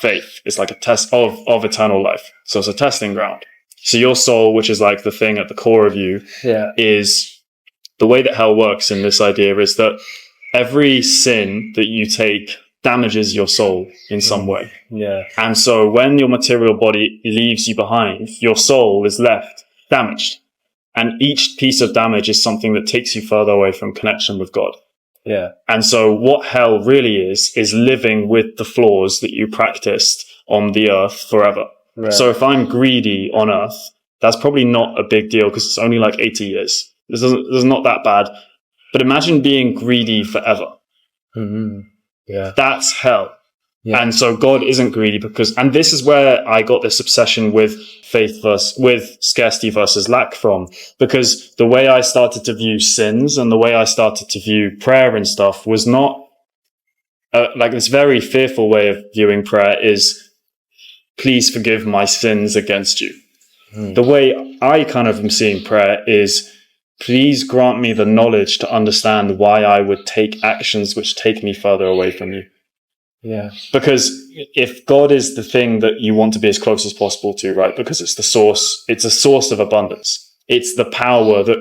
faith. It's like a test of eternal life. So it's a testing ground. So your soul, which is like the thing at the core of you, is the way that hell works in this idea is that every sin that you take damages your soul in some way. And so when your material body leaves you behind, your soul is left damaged. And each piece of damage is something that takes you further away from connection with God. And so what hell really is living with the flaws that you practiced on the earth forever. So if I'm greedy on earth, that's probably not a big deal because it's only like 80 years. This is not that bad. But imagine being greedy forever. That's hell. And so God isn't greedy and this is where I got this obsession with with scarcity versus lack from, because the way I started to view sins and the way I started to view prayer and stuff was not like this very fearful way of viewing prayer is, please forgive my sins against you. The way I kind of am seeing prayer is, please grant me the knowledge to understand why I would take actions which take me further away from you. Because if God is the thing that you want to be as close as possible to, right? Because it's a source of abundance. It's the power that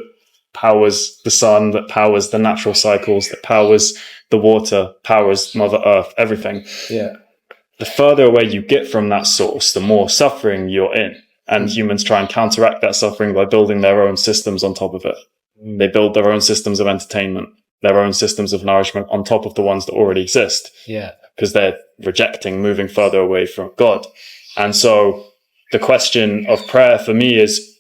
powers the sun, that powers the natural cycles, that powers the water, powers Mother Earth, everything. The further away you get from that source, the more suffering you're in. And humans try and counteract that suffering by building their own systems on top of it. They build their own systems of entertainment, their own systems of nourishment on top of the ones that already exist. Because they're rejecting moving further away from God. And so the question of prayer for me is,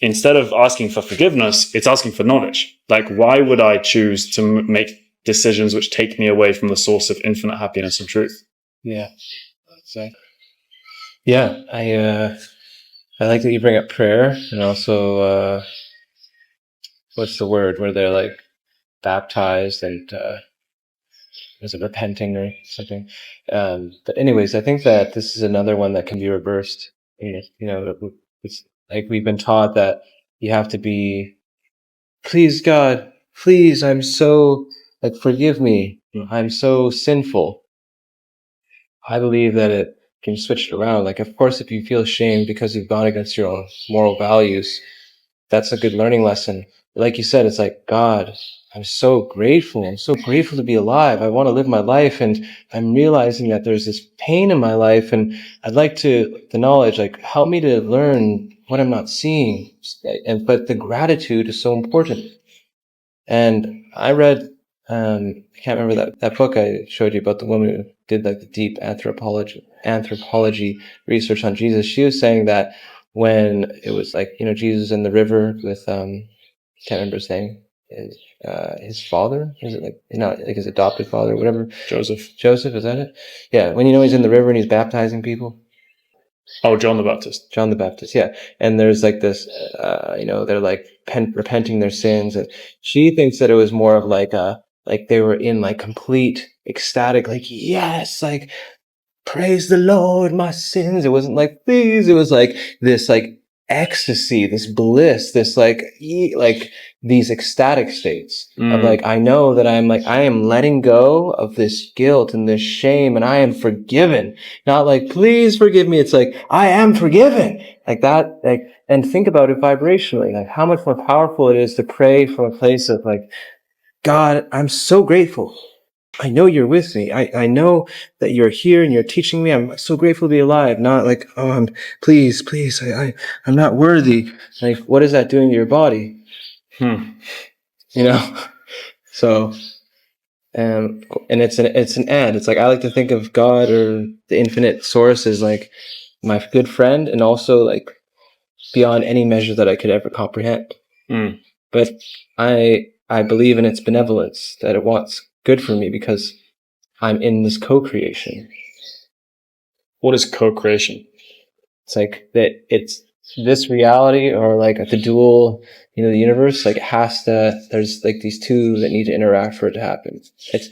instead of asking for forgiveness, it's asking for knowledge. Like, why would I choose to make decisions which take me away from the source of infinite happiness and truth? I like that you bring up prayer, and also what's the word where they're like baptized and is it repenting or something? But anyways, I think that this is another one that can be reversed. It's like we've been taught that you have to be, please God, please, I'm so, like, forgive me, I'm so sinful. I believe that it can switch it around. Like, of course, if you feel shame because you've gone against your own moral values, that's a good learning lesson. Like you said, it's like, God, I'm so grateful. I'm so grateful to be alive. I want to live my life. And I'm realizing that there's this pain in my life. And I'd like the knowledge, like, help me to learn what I'm not seeing. But the gratitude is so important. And I read, I can't remember that book I showed you about the woman who did like the deep anthropology research on Jesus. She was saying that when it was like, Jesus in the river with, can't remember his name, his father, is it like his adopted father, whatever? Joseph, is that it? Yeah. When he's in the river and he's baptizing people. Oh, John the Baptist. John the Baptist, yeah. And there's like this, they're like repenting their sins. And she thinks that it was more of like they were in like complete ecstatic, like, yes, like, praise the Lord, my sins. It wasn't like, please. It was like this, like, ecstasy, this bliss, this like these ecstatic states of like, I know that I am letting go of this guilt and this shame and I am forgiven. Not like, please forgive me. It's like, I am forgiven. Like that, like, and think about it vibrationally, like how much more powerful it is to pray from a place of like, God, I'm so grateful. I know you're with me. I know that you're here and you're teaching me. I'm so grateful to be alive. Not like, oh, please, I'm not worthy. Like, what is that doing to your body? So, and it's an and. It's like, I like to think of God or the infinite source as like my good friend and also like beyond any measure that I could ever comprehend. But I believe in its benevolence, that it wants good for me because I'm in this co-creation. What is co-creation? It's like that it's this reality or like the dual, the universe, like there's like these two that need to interact for it to happen. It's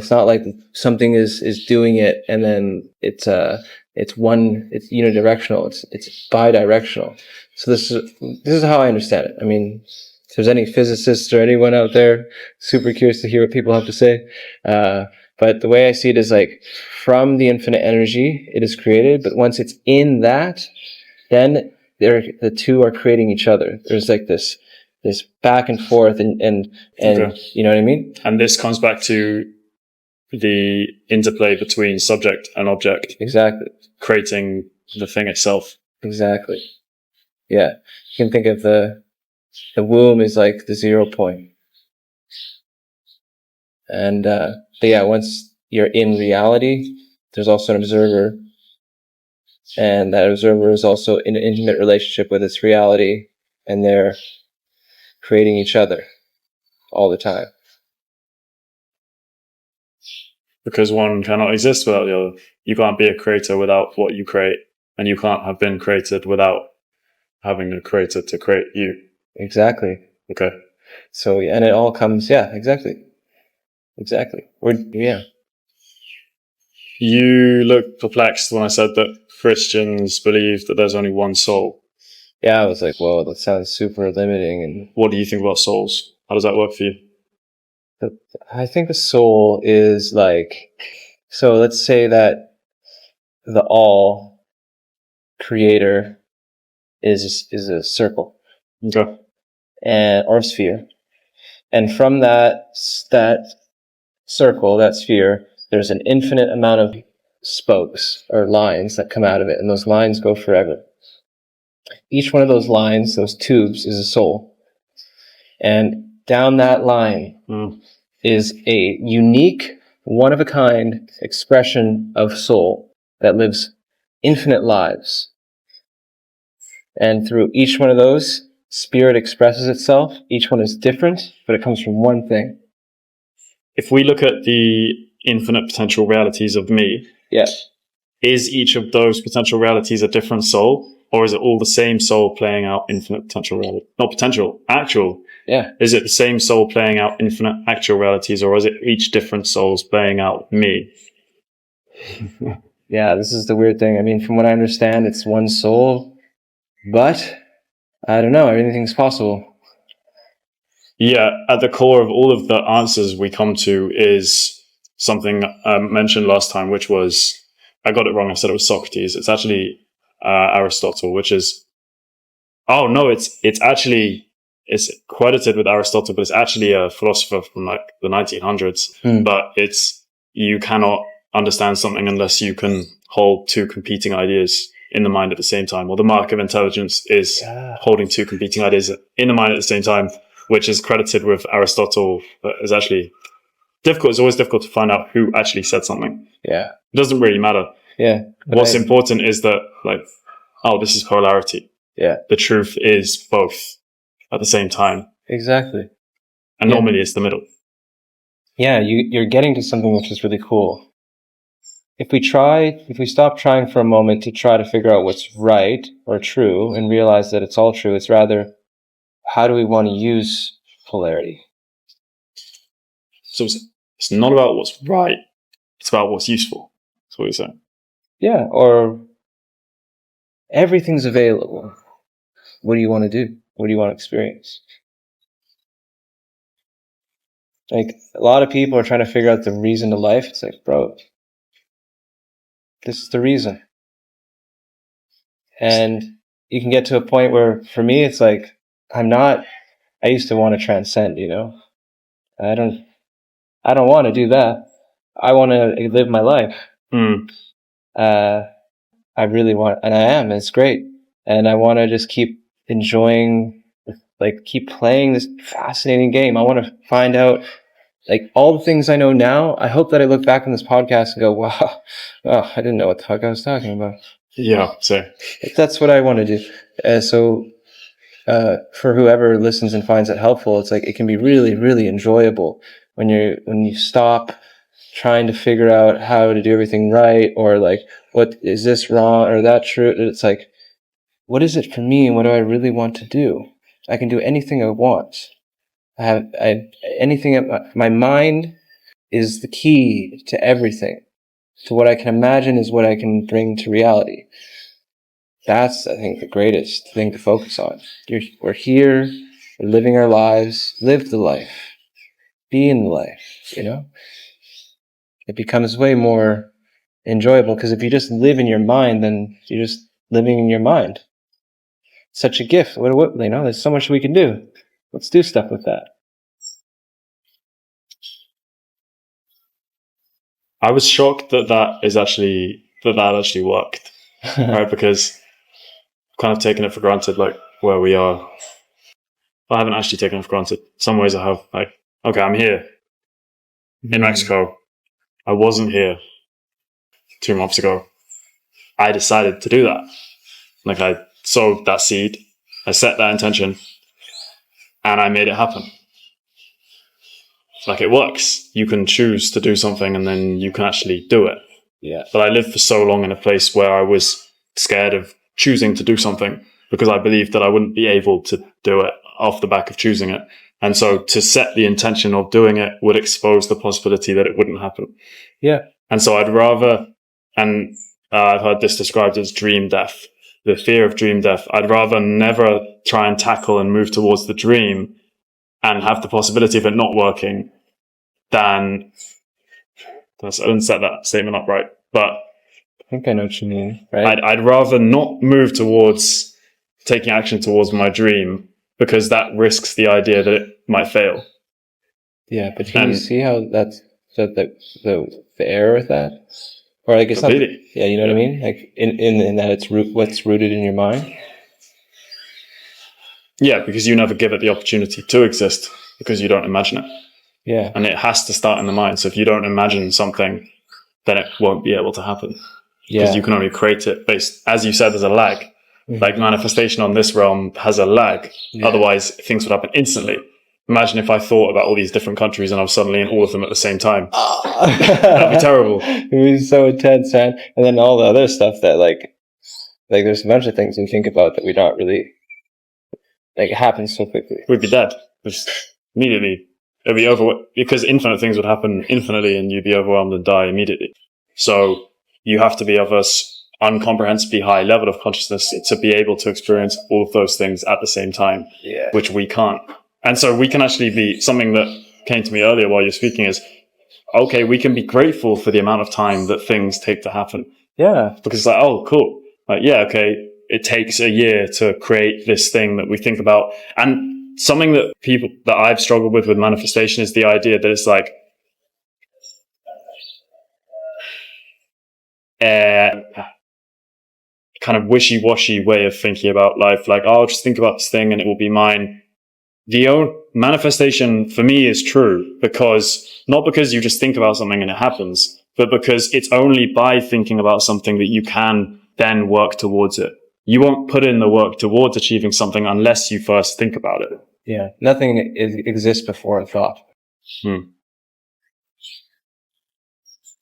not like something is doing it and then it's unidirectional. It's bidirectional. So this is how I understand it. I mean, if there's any physicists or anyone out there, super curious to hear what people have to say. But the way I see it is like from the infinite energy, it is created. But once it's in that, then the two are creating each other. There's like this back and forth and Okay. You know what I mean? And this comes back to the interplay between subject and object. Exactly. Creating the thing itself. Exactly. Yeah. You can think of the womb is like the 0 point. And, but yeah, once you're in reality, there's also an observer. And that observer is also in an intimate relationship with its reality. And they're creating each other all the time. Because one cannot exist without the other. You can't be a creator without what you create. And you can't have been created without having a creator to create you. Exactly. Okay. So, and it all comes, yeah, exactly. Yeah. You looked perplexed when I said that Christians believe that there's only one soul. Yeah, I was like, whoa, that sounds super limiting. And what do you think about souls? How does that work for you? I think the soul is like, so let's say that the all creator is a circle. Okay. Or a sphere. And from that circle, that sphere, there's an infinite amount of spokes or lines that come out of it, and those lines go forever. Each one of those lines, those tubes, is a soul. And down that line is a unique, one-of-a-kind expression of soul that lives infinite lives. And through each one of those, spirit expresses itself. Each one is different, but it comes from one thing. If we look at the infinite potential realities of me, is each of those potential realities a different soul? Or is it all the same soul playing out infinite potential reality? Not potential, actual. Yeah. Is it the same soul playing out infinite actual realities, or is it each different souls playing out me? Yeah, this is the weird thing. I mean, from what I understand, it's one soul, but I don't know. Anything's possible. Yeah, at the core of all of the answers we come to is something mentioned last time, which was, I got it wrong. I said it was Socrates. It's actually Aristotle, which is, oh no, it's credited with Aristotle, but it's actually a philosopher from like the 1900s. But you cannot understand something unless you can hold two competing ideas in the mind at the same time, or the mark of intelligence is holding two competing ideas in the mind at the same time, which is credited with Aristotle, but is actually difficult. It's always difficult to find out who actually said something. Yeah. It doesn't really matter. Yeah. What's important is that, like, oh, this is polarity. Yeah. The truth is both at the same time. Exactly. And normally it's the middle. Yeah, you're getting to something which is really cool. If we stop trying for a moment to try to figure out what's right or true and realize that it's all true, it's rather, how do we want to use polarity? So it's not about what's right, it's about what's useful. That's what you're saying. Yeah, or everything's available. What do you want to do? What do you want to experience? Like, a lot of people are trying to figure out the reason to life. It's like, bro, this is the reason. And you can get to a point where, for me, it's like, I used to want to transcend, you know? I don't want to do that. I want to live my life. I really want, and I am, it's great. And I want to just keep enjoying, like, keep playing this fascinating game. I want to find out, like, all the things I know now. I hope that I look back on this podcast and go, wow, oh, I didn't know what the fuck I was talking about. Yeah, so that's what I want to do. So for whoever listens and finds it helpful, it's like, it can be really, really enjoyable when you stop trying to figure out how to do everything right, or like, what is this wrong or that true? It's like, what is it for me, and what do I really want to do? I can do anything I want. Anything. My mind is the key to everything. So what I can imagine is what I can bring to reality. That's, I think, the greatest thing to focus on. We're here, we're living our lives, live the life, be in the life, you know? It becomes way more enjoyable, because if you just live in your mind, then you're just living in your mind. It's such a gift. What, you know, there's so much we can do. Let's do stuff with that. I was shocked that actually worked, right? Because I've kind of taken it for granted, like, where we are. I haven't actually taken it for granted. Some ways I have, like, okay, I'm here in Mexico. I wasn't here 2 months ago. I decided to do that. Like, I sowed that seed, I set that intention, and I made it happen. Like, it works. You can choose to do something and then you can actually do it. Yeah. But I lived for so long in a place where I was scared of choosing to do something, because I believed that I wouldn't be able to do it off the back of choosing it. And so to set the intention of doing it would expose the possibility that it wouldn't happen. Yeah. And so I'd rather, and I've heard this described as dream death, the fear of dream death. I'd rather never try and tackle and move towards the dream and have the possibility of it not working than, I didn't set that statement up right, but I think I know what you mean, right? I'd rather not move towards taking action towards my dream, because that risks the idea that it might fail. Yeah, but can you see how that's the error with that? Or like, it's not, yeah, you know what I mean? Like, in that it's what's rooted in your mind. Yeah, because you never give it the opportunity to exist, because you don't imagine it. Yeah. And it has to start in the mind. So if you don't imagine something, then it won't be able to happen. Because you can only create it based, as you said, there's a lag. Like, manifestation on this realm has a lag. Yeah. Otherwise, things would happen instantly. Imagine if I thought about all these different countries and I was suddenly in all of them at the same time. That'd be terrible. It would be so intense, man. And then all the other stuff that, like there's a bunch of things we think about that we don't really, like, it happens so quickly. We'd be dead. Just immediately. It'd be over, because infinite things would happen infinitely and you'd be overwhelmed and die immediately. So you have to be of a uncomprehensibly high level of consciousness to be able to experience all of those things at the same time, which we can't. And so we can actually be, something that came to me earlier while you're speaking is, okay, we can be grateful for the amount of time that things take to happen. Yeah. Because it's like, oh, cool. Like, yeah, okay, it takes a year to create this thing that we think about. And something that I've struggled with manifestation is the idea that it's like, kind of wishy-washy way of thinking about life. Like, oh, I'll just think about this thing and it will be mine. The own manifestation for me is true not because you just think about something and it happens, but because it's only by thinking about something that you can then work towards it. You won't put in the work towards achieving something unless you first think about it. Yeah. Nothing exists before a thought.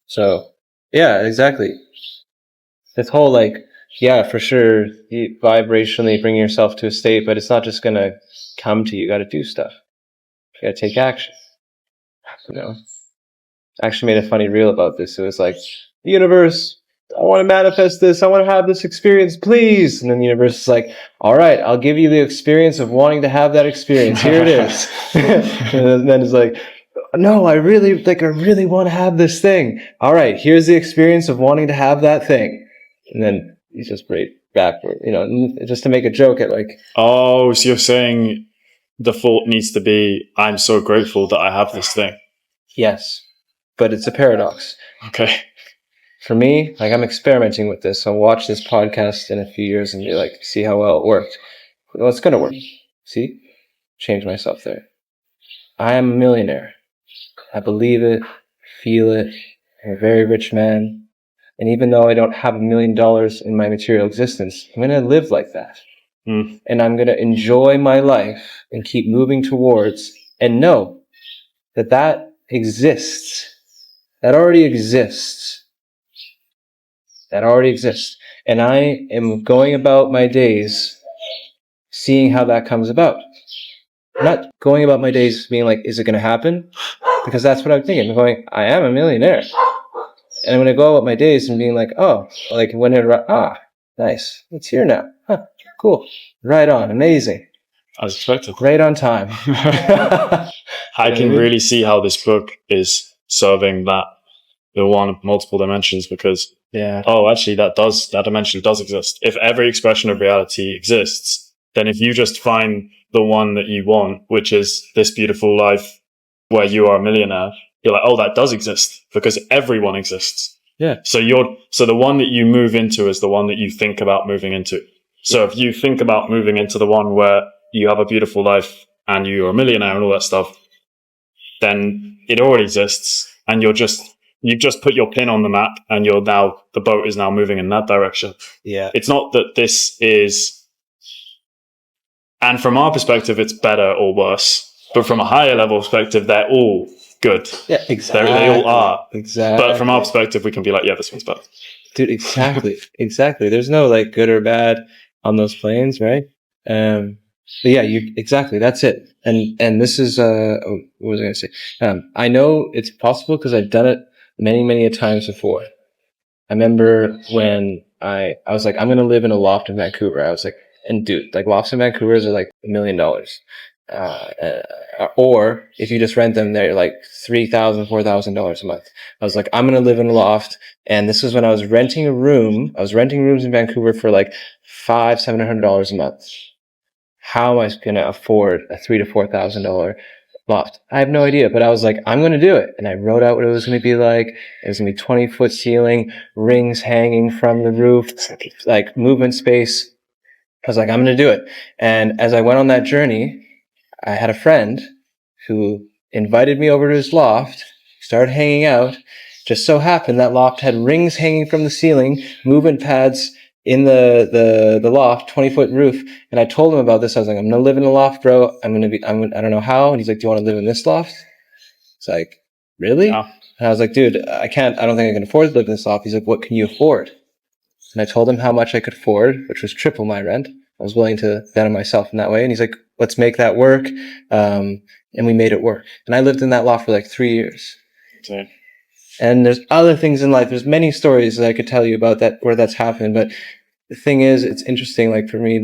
So, yeah, exactly. This whole for sure, you vibrationally bring yourself to a state, but it's not just going to come to you. You got to do stuff. You got to take action. I actually made a funny reel about this. It was like, the universe, I want to manifest this. I want to have this experience, please. And then the universe is like, all right, I'll give you the experience of wanting to have that experience. Here it is. And then it's like, no, I really want to have this thing. All right, here's the experience of wanting to have that thing. And then you just break backward, just to make a joke at oh, so you're saying the thought needs to be, I'm so grateful that I have this thing. Yes, but it's a paradox. Okay. For me, I'm experimenting with this. I'll watch this podcast in a few years and be like, see how well it worked. Well, it's going to work. See? Change myself there. I am a millionaire. I believe it, feel it. I'm a very rich man. And even though I don't have $1 million in my material existence, I'm going to live like that. And I'm going to enjoy my life and keep moving towards and know that exists. That already exists. That already exists. And I am going about my days seeing how that comes about. I'm not going about my days being like, is it going to happen? Because that's what I'm thinking. I'm going, I am a millionaire. And I'm going to go about my days and being like, oh, nice. It's here now. Huh, cool. Right on. Amazing. As expected. Right on time. I can really see how this book is serving the one of multiple dimensions, because actually that dimension does exist. If every expression of reality exists, then if you just find the one that you want, which is this beautiful life where you are a millionaire, you're like, oh, that does exist because everyone exists. Yeah. So the one that you move into is the one that you think about moving into. So if you think about moving into the one where you have a beautiful life and you're a millionaire and all that stuff, then it already exists, and you've just put your pin on the map, and the boat is now moving in that direction. Yeah. It's not that this is, and from our perspective, it's better or worse, but from a higher level perspective, they're all good. Yeah, exactly. They all are. Exactly. But from our perspective, we can be like, yeah, this one's better. Dude, exactly. Exactly. There's no good or bad on those planes, right? But yeah, exactly. That's it. And this is, what was I going to say? I know it's possible because I've done it many, many a times before. I remember when I was like, I'm going to live in a loft in Vancouver. I was like, and dude, lofts in Vancouver are $1 million. Or if you just rent them, they're $3,000, $4,000 a month. I was like, I'm going to live in a loft. And this was when I was renting a room. I was renting rooms in Vancouver for $500-$700 a month. How am I going to afford a $3,000 to $4,000 loft? I have no idea, but I was like, I'm going to do it. And I wrote out what it was going to be like. It was going to be 20-foot ceiling, rings hanging from the roof, movement space. I was like, I'm going to do it. And as I went on that journey, I had a friend who invited me over to his loft, started hanging out. Just so happened that loft had rings hanging from the ceiling, movement pads in the loft, 20-foot roof. And I told him about this. I was like, I'm going to live in a loft, bro. I don't know how. And he's like, do you want to live in this loft? It's like, really? Yeah. And I was like, dude, I don't think I can afford to live in this loft. He's like, what can you afford? And I told him how much I could afford, which was triple my rent. I was willing to bet on myself in that way. And he's like, let's make that work. And we made it work. And I lived in that loft for 3 years. Okay. And there's other things in life. There's many stories that I could tell you about that, where that's happened. But the thing is, it's interesting, for me,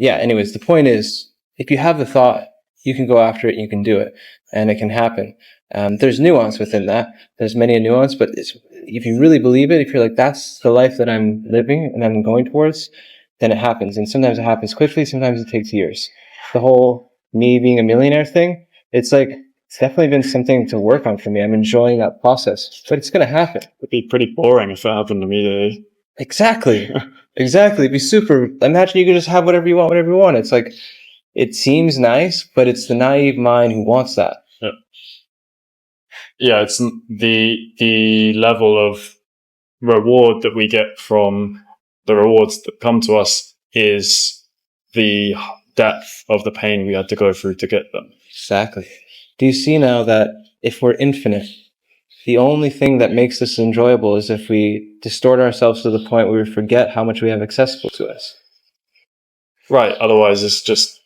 anyways, the point is, if you have the thought, you can go after it, you can do it, and it can happen. There's nuance within that. There's many a nuance, but if you really believe it, if you're like, that's the life that I'm living and I'm going towards, then it happens. And sometimes it happens quickly, sometimes it takes years. The whole me being a millionaire thing, it's definitely been something to work on for me. I'm enjoying that process, but it's going to happen. It'd be pretty boring if it happened immediately. Exactly. Exactly. It'd be super. Imagine you could just have whatever you want, whenever you want. It's like, it seems nice, but it's the naive mind who wants that. Yeah, it's the level of reward that we get from the rewards that come to us is the depth of the pain we had to go through to get them. Exactly. Do you see now that if we're infinite, the only thing that makes this enjoyable is if we distort ourselves to the point where we forget how much we have accessible to us? Right. Otherwise, it's just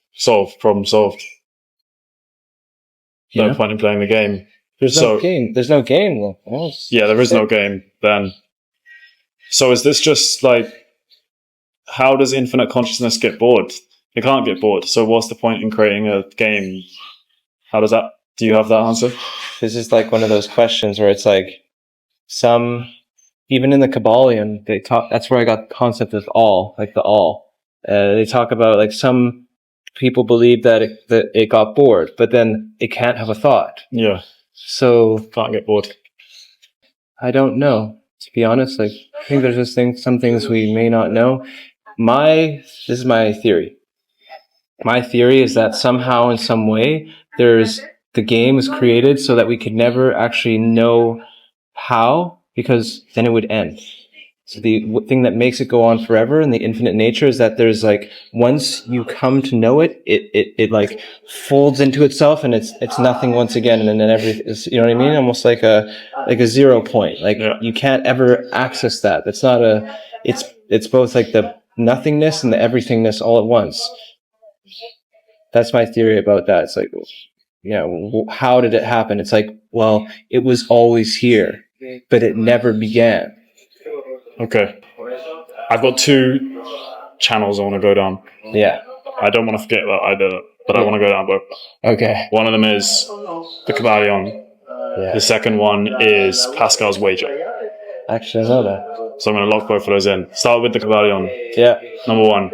problem solved. No point in playing the game. There's no game. There's no game. Yeah, there is no game then. So is this just like, how does infinite consciousness get bored? It can't get bored. So what's the point in creating a game? How does that, do you have that answer? This is like one of those questions where it's like even in the Kybalion, they talk, that's where I got the concept of all, like the all. They talk about like some people believe that it got bored, but then it can't have a thought. Yeah. So can't get bored. I don't know, to be honest. Like, I think there's just some things we may not know. This is my theory. My theory is that somehow, in some way, the game is created so that we could never actually know how, because then it would end. So the thing that makes it go on forever and the infinite nature is that there's like, once you come to know it, it like folds into itself and it's nothing once again. And then everything is, you know what I mean? Almost like a 0 point. Like you can't ever access that. That's not it's both like the nothingness and the everythingness all at once. That's my theory about that. It's like, how did it happen? It's like, well, it was always here, but it never began. Okay. I've got 2 channels I want to go down. Yeah. I don't want to forget that either, but I want to go down both. Okay. One of them is the Kybalion. Yeah. The second one is Pascal's wager. Actually, I know that. So I'm going to lock both of those in. Start with the Kybalion. Yeah. Number 1.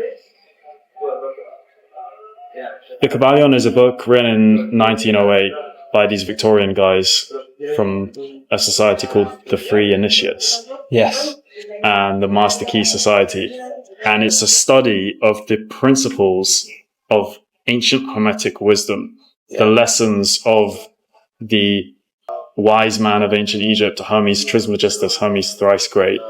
The Kybalion is a book written in 1908 by these Victorian guys from a society called the Free Initiates. Yes. And the Master Key Society. And it's a study of the principles of ancient Hermetic wisdom, the lessons of the wise man of ancient Egypt, Hermes Trismegistus, Hermes thrice great,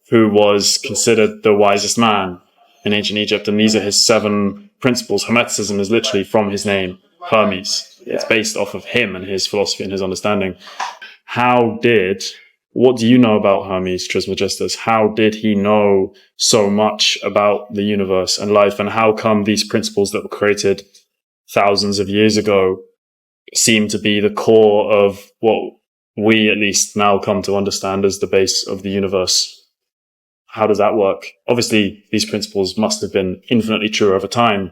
who was considered the wisest man in ancient Egypt. And these are his 7 principles. Hermeticism is literally from his name, Hermes. It's based off of him and his philosophy and his understanding. What do you know about Hermes Trismegistus? How did he know so much about the universe and life? And how come these principles that were created thousands of years ago seem to be the core of what we at least now come to understand as the base of the universe? How does that work? Obviously, these principles must have been infinitely true over time,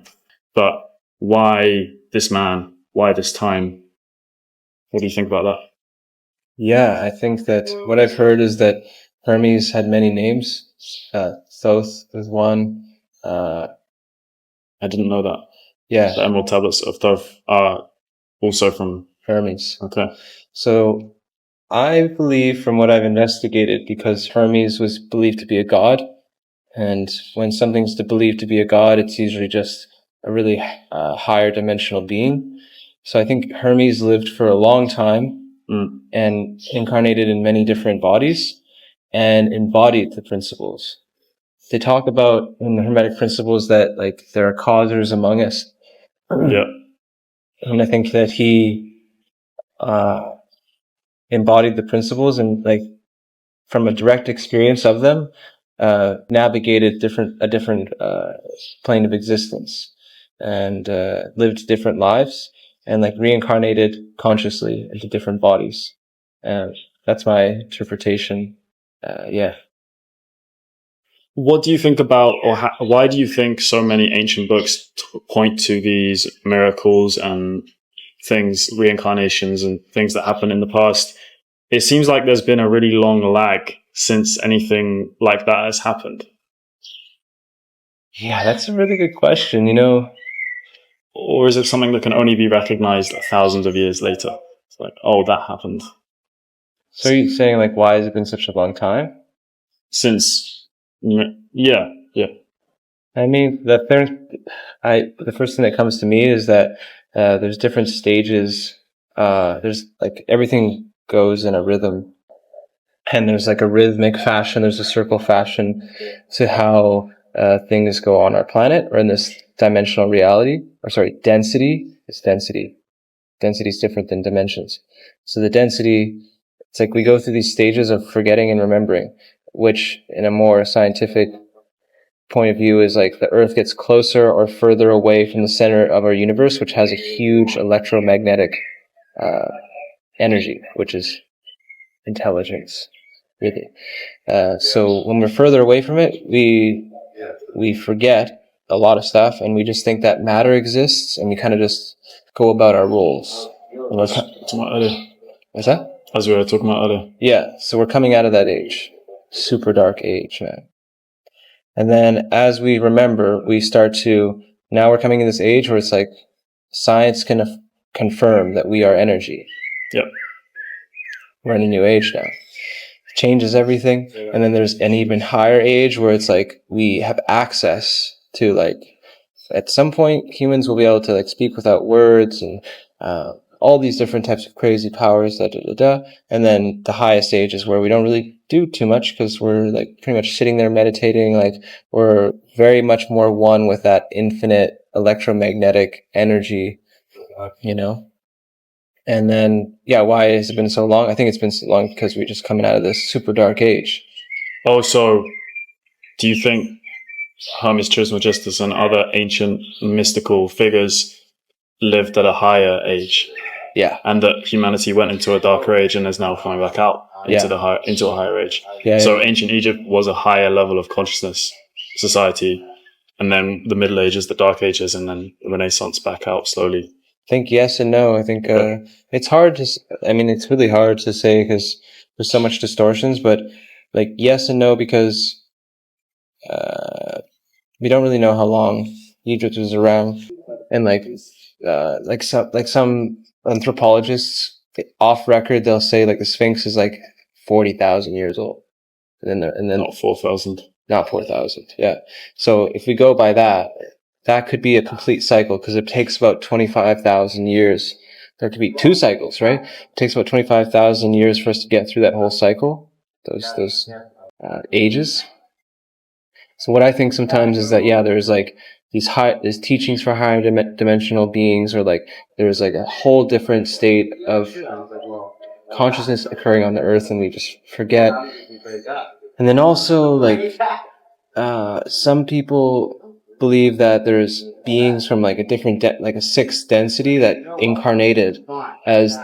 but why this man? Why this time? What do you think about that? Yeah, I think that what I've heard is that Hermes had many names. Thoth was one. I didn't know that. Yeah. The emerald tablets of Thoth are also from Hermes. Okay. So I believe, from what I've investigated, because Hermes was believed to be a god, and when something's believed to be a god, it's usually just a really higher dimensional being. So I think Hermes lived for a long time and incarnated in many different bodies and embodied the principles. They talk about in the Hermetic principles that like there are causers among us. Yeah. And I think that he embodied the principles and like from a direct experience of them, navigated a different plane of existence and lived different lives and like reincarnated consciously into different bodies. That's my interpretation. Yeah. What do you think about, or why do you think so many ancient books point to these miracles and things, reincarnations and things that happen in the past? It seems like there's been a really long lag since anything like that has happened. Yeah, that's a really good question, Or is it something that can only be recognized thousands of years later? It's like, oh, that happened. So are you saying, like, why has it been such a long time? Since Yeah, yeah. I mean, the first thing that comes to me is that there's different stages. There's like everything goes in a rhythm, and there's like a rhythmic fashion. There's a circle fashion to how things go on our planet or in this dimensional reality. Or sorry, density. It's density. Density is different than dimensions. So the density, it's like we go through these stages of forgetting and remembering, which in a more scientific point of view is like the Earth gets closer or further away from the center of our universe, which has a huge electromagnetic energy, which is intelligence, really. So when we're further away from it, we forget a lot of stuff, and we just think that matter exists, and we kind of just go about our roles. What's that? As we were talking about earlier. Yeah, so we're coming out of that age. Super dark age, man. And then as we remember, we start to, now we're coming in this age where it's like science can confirm that we are energy. Yep. We're in a new age now. It changes everything. And then there's an even higher age where it's like we have access to, like, at some point humans will be able to like speak without words and all these different types of crazy powers, and then the highest age is where we don't really do too much because we're like pretty much sitting there meditating, like we're very much more one with that infinite electromagnetic energy, you know. And then, yeah, why has it been so long? I think it's been so long because we're just coming out of this super dark age. Oh, so do you think Hermes Trismegistus and other ancient mystical figures lived at a higher age? Yeah. And that humanity went into a darker age and is now coming back out into into a higher age. Yeah, so ancient Egypt was a higher level of consciousness society, and then the Middle Ages, the Dark Ages, and then the Renaissance back out slowly. I think yes and no. I think it's hard to, I mean, it's really hard to say because there's so much distortions, but like yes and no, because we don't really know how long Egypt was around. And like some anthropologists off record, they'll say like the Sphinx is like 40,000 years old. And then not 4,000. Not 4,000. Yeah. So if we go by that, that could be a complete cycle because it takes about 25,000 years. There could be two cycles, right? It takes about 25,000 years for us to get through that whole cycle, those ages. So what I think sometimes is that, yeah, there's like there's teachings for higher dimensional beings, or like there's like a whole different state of consciousness occurring on the earth and we just forget. And then also like some people believe that there's beings from like a different like a sixth density that incarnated as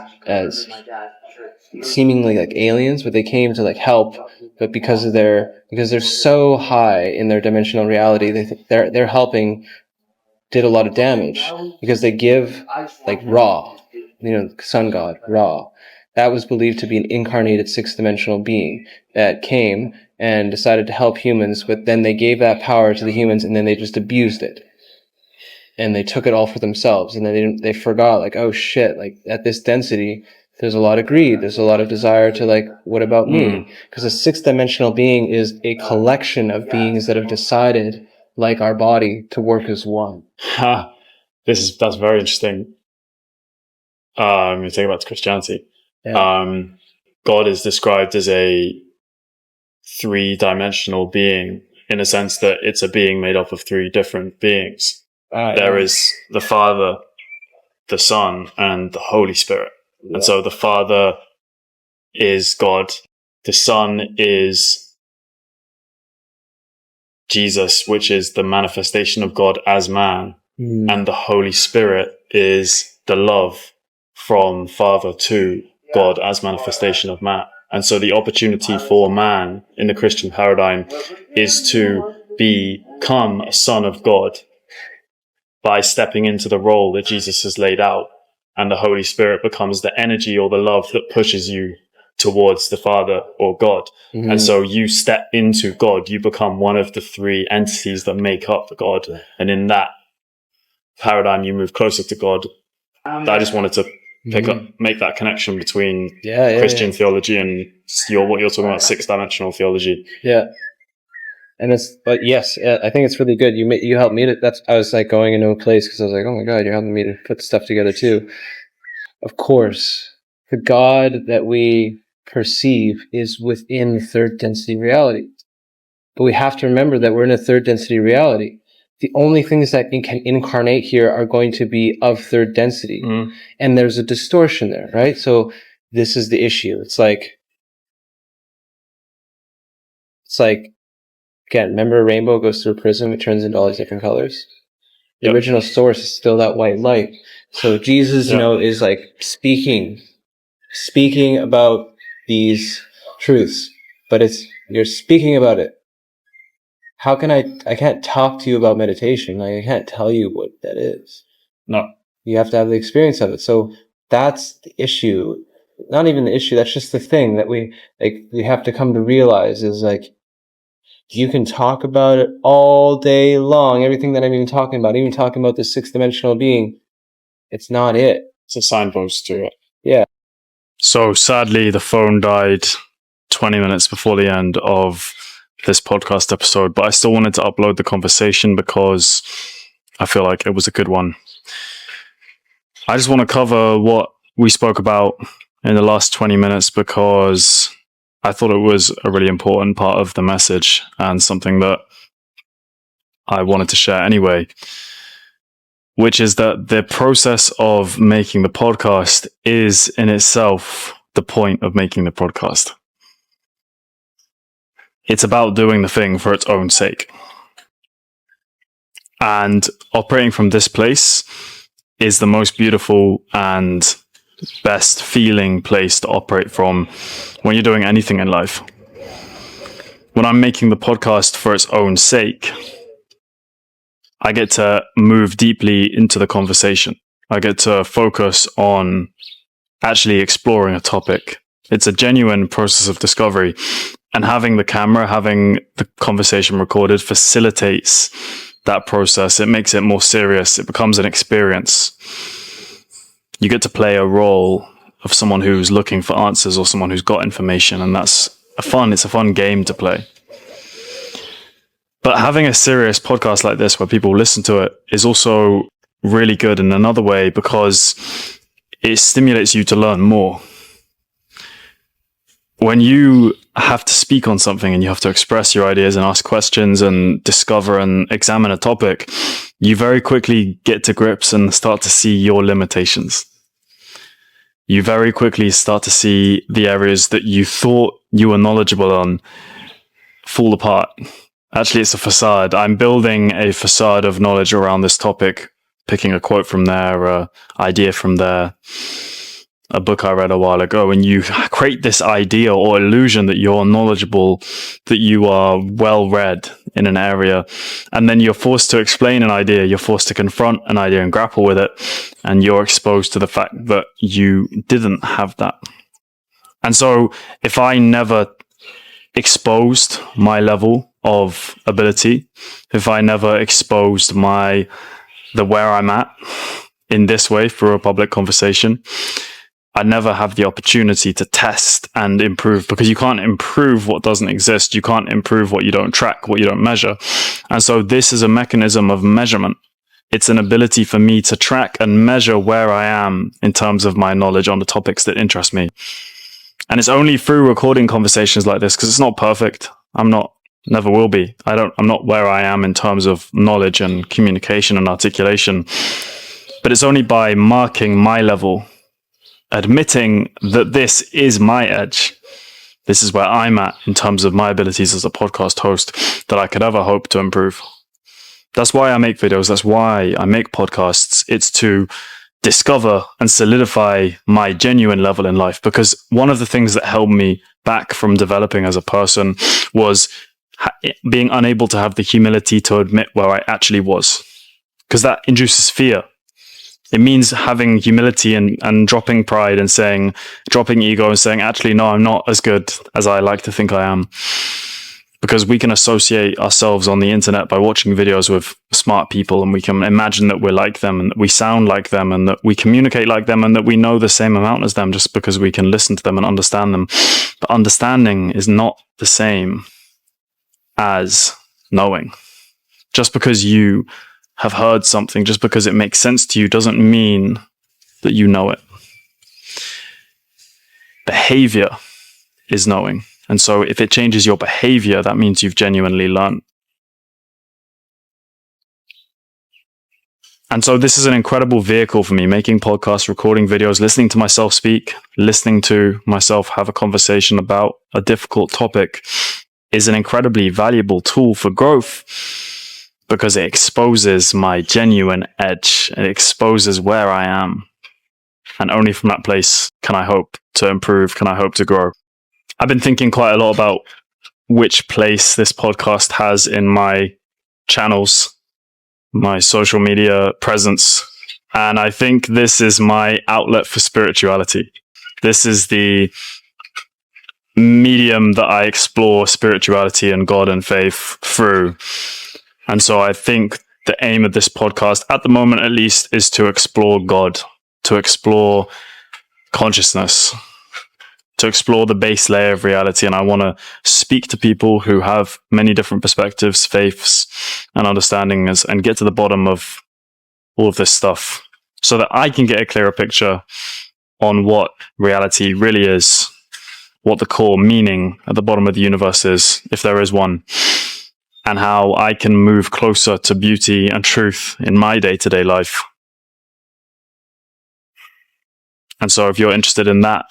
seemingly like aliens, but they came to like help, but because they're so high in their dimensional reality, they're helping did a lot of damage because they give like Ra, sun god Ra. That was believed to be an incarnated sixth dimensional being that came and decided to help humans, but then they gave that power to the humans and then they just abused it. And they took it all for themselves, and then they forgot, like, oh shit, like at this density, there's a lot of greed, there's a lot of desire to like, what about me? Because a sixth dimensional being is a collection of beings that have decided, like our body, to work as one. That's very interesting. You think about Christianity. Yeah. God is described as a three-dimensional being in a sense that it's a being made up of three different beings. There is the Father, the Son, and the Holy Spirit. Yeah. And so the Father is God. The Son is Jesus, which is the manifestation of God as man. And the Holy Spirit is the love from Father to God as manifestation of man. And so the opportunity for man in the Christian paradigm is to become a son of God by stepping into the role that Jesus has laid out. And the Holy Spirit becomes the energy or the love that pushes you towards the Father or God. Mm-hmm. And so you step into God. You become one of the three entities that make up the God. And in that paradigm, you move closer to God. I just wanted to make that connection between Christian theology and what you're talking about, sixth dimensional theology. Yeah. And but yes, I think it's really good. You helped me I was like going into a place because I was like, oh my God, you're helping me to put stuff together too. Of course, the God that we perceive is within third density reality. But we have to remember that we're in a third density reality. The only things that can incarnate here are going to be of third density. And there's a distortion there, right? So this is the issue. It's like, again, remember a rainbow goes through a prism, it turns into all these different colors. The original source is still that white light. So Jesus, is like speaking about these truths, but you're speaking about it. How can I can't talk to you about meditation. Like, I can't tell you what that is. No. You have to have the experience of it. So that's the issue. Not even the issue. That's just the thing that we have to come to realize is like, you can talk about it all day long. Everything that I'm even talking about the sixth dimensional being. It's not it. It's a signpost to it. Yeah. So sadly, the phone died 20 minutes before the end of this podcast episode, but I still wanted to upload the conversation because I feel like it was a good one. I just want to cover what we spoke about in the last 20 minutes because I thought it was a really important part of the message and something that I wanted to share anyway, which is that the process of making the podcast is in itself the point of making the podcast. It's about doing the thing for its own sake. And operating from this place is the most beautiful and best feeling place to operate from when you're doing anything in life. When I'm making the podcast for its own sake, I get to move deeply into the conversation. I get to focus on actually exploring a topic. It's a genuine process of discovery. And having the camera, having the conversation recorded facilitates that process. It makes it more serious. It becomes an experience. You get to play a role of someone who's looking for answers or someone who's got information. And it's a fun game to play. But having a serious podcast like this where people listen to it is also really good in another way because it stimulates you to learn more. When you have to speak on something and you have to express your ideas and ask questions and discover and examine a topic, you very quickly get to grips and start to see your limitations. You very quickly start to see the areas that you thought you were knowledgeable on fall apart. Actually, it's a facade. I'm building a facade of knowledge around this topic, picking a quote from there, an idea from there, a book I read a while ago, and you create this idea or illusion that you're knowledgeable, that you are well read in an area, and then you're forced to explain an idea, you're forced to confront an idea and grapple with it, and you're exposed to the fact that you didn't have that. And so if I never exposed my level of ability, if I never exposed the where I'm at in this way through a public conversation, I never have the opportunity to test and improve, because you can't improve what doesn't exist. You can't improve what you don't track, what you don't measure. And so this is a mechanism of measurement. It's an ability for me to track and measure where I am in terms of my knowledge on the topics that interest me. And it's only through recording conversations like this, because it's not perfect. Never will be. I'm not where I am in terms of knowledge and communication and articulation. But it's only by marking my level, admitting that this is my edge, this is where I'm at in terms of my abilities as a podcast host, that I could ever hope to improve. That's why I make videos. That's why I make podcasts. It's to discover and solidify my genuine level in life. Because one of the things that held me back from developing as a person was being unable to have the humility to admit where I actually was. Because that induces fear. It means having humility and dropping pride and dropping ego and saying, actually, no, I'm not as good as I like to think I am. Because we can associate ourselves on the internet by watching videos with smart people, and we can imagine that we're like them and that we sound like them and that we communicate like them and that we know the same amount as them just because we can listen to them and understand them. But understanding is not the same as knowing. Just because you have heard something, just because it makes sense to you, doesn't mean that you know it. Behavior is knowing. And so if it changes your behavior, that means you've genuinely learned. And so this is an incredible vehicle for me, making podcasts, recording videos, listening to myself speak, listening to myself have a conversation about a difficult topic is an incredibly valuable tool for growth because it exposes my genuine edge. It exposes where I am. And only from that place can I hope to improve, can I hope to grow. I've been thinking quite a lot about which place this podcast has in my channels, my social media presence. And I think this is my outlet for spirituality. This is the medium that I explore spirituality and God and faith through. And so I think the aim of this podcast, at the moment at least, is to explore God, to explore consciousness, to explore the base layer of reality. And I want to speak to people who have many different perspectives, faiths, and understandings, and get to the bottom of all of this stuff so that I can get a clearer picture on what reality really is, what the core meaning at the bottom of the universe is, if there is one, and how I can move closer to beauty and truth in my day-to-day life. And so if you're interested in that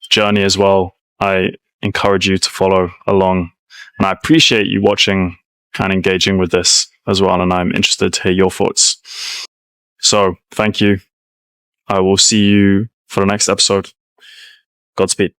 journey as well, I encourage you to follow along. And I appreciate you watching and engaging with this as well. And I'm interested to hear your thoughts. So thank you. I will see you for the next episode. Godspeed.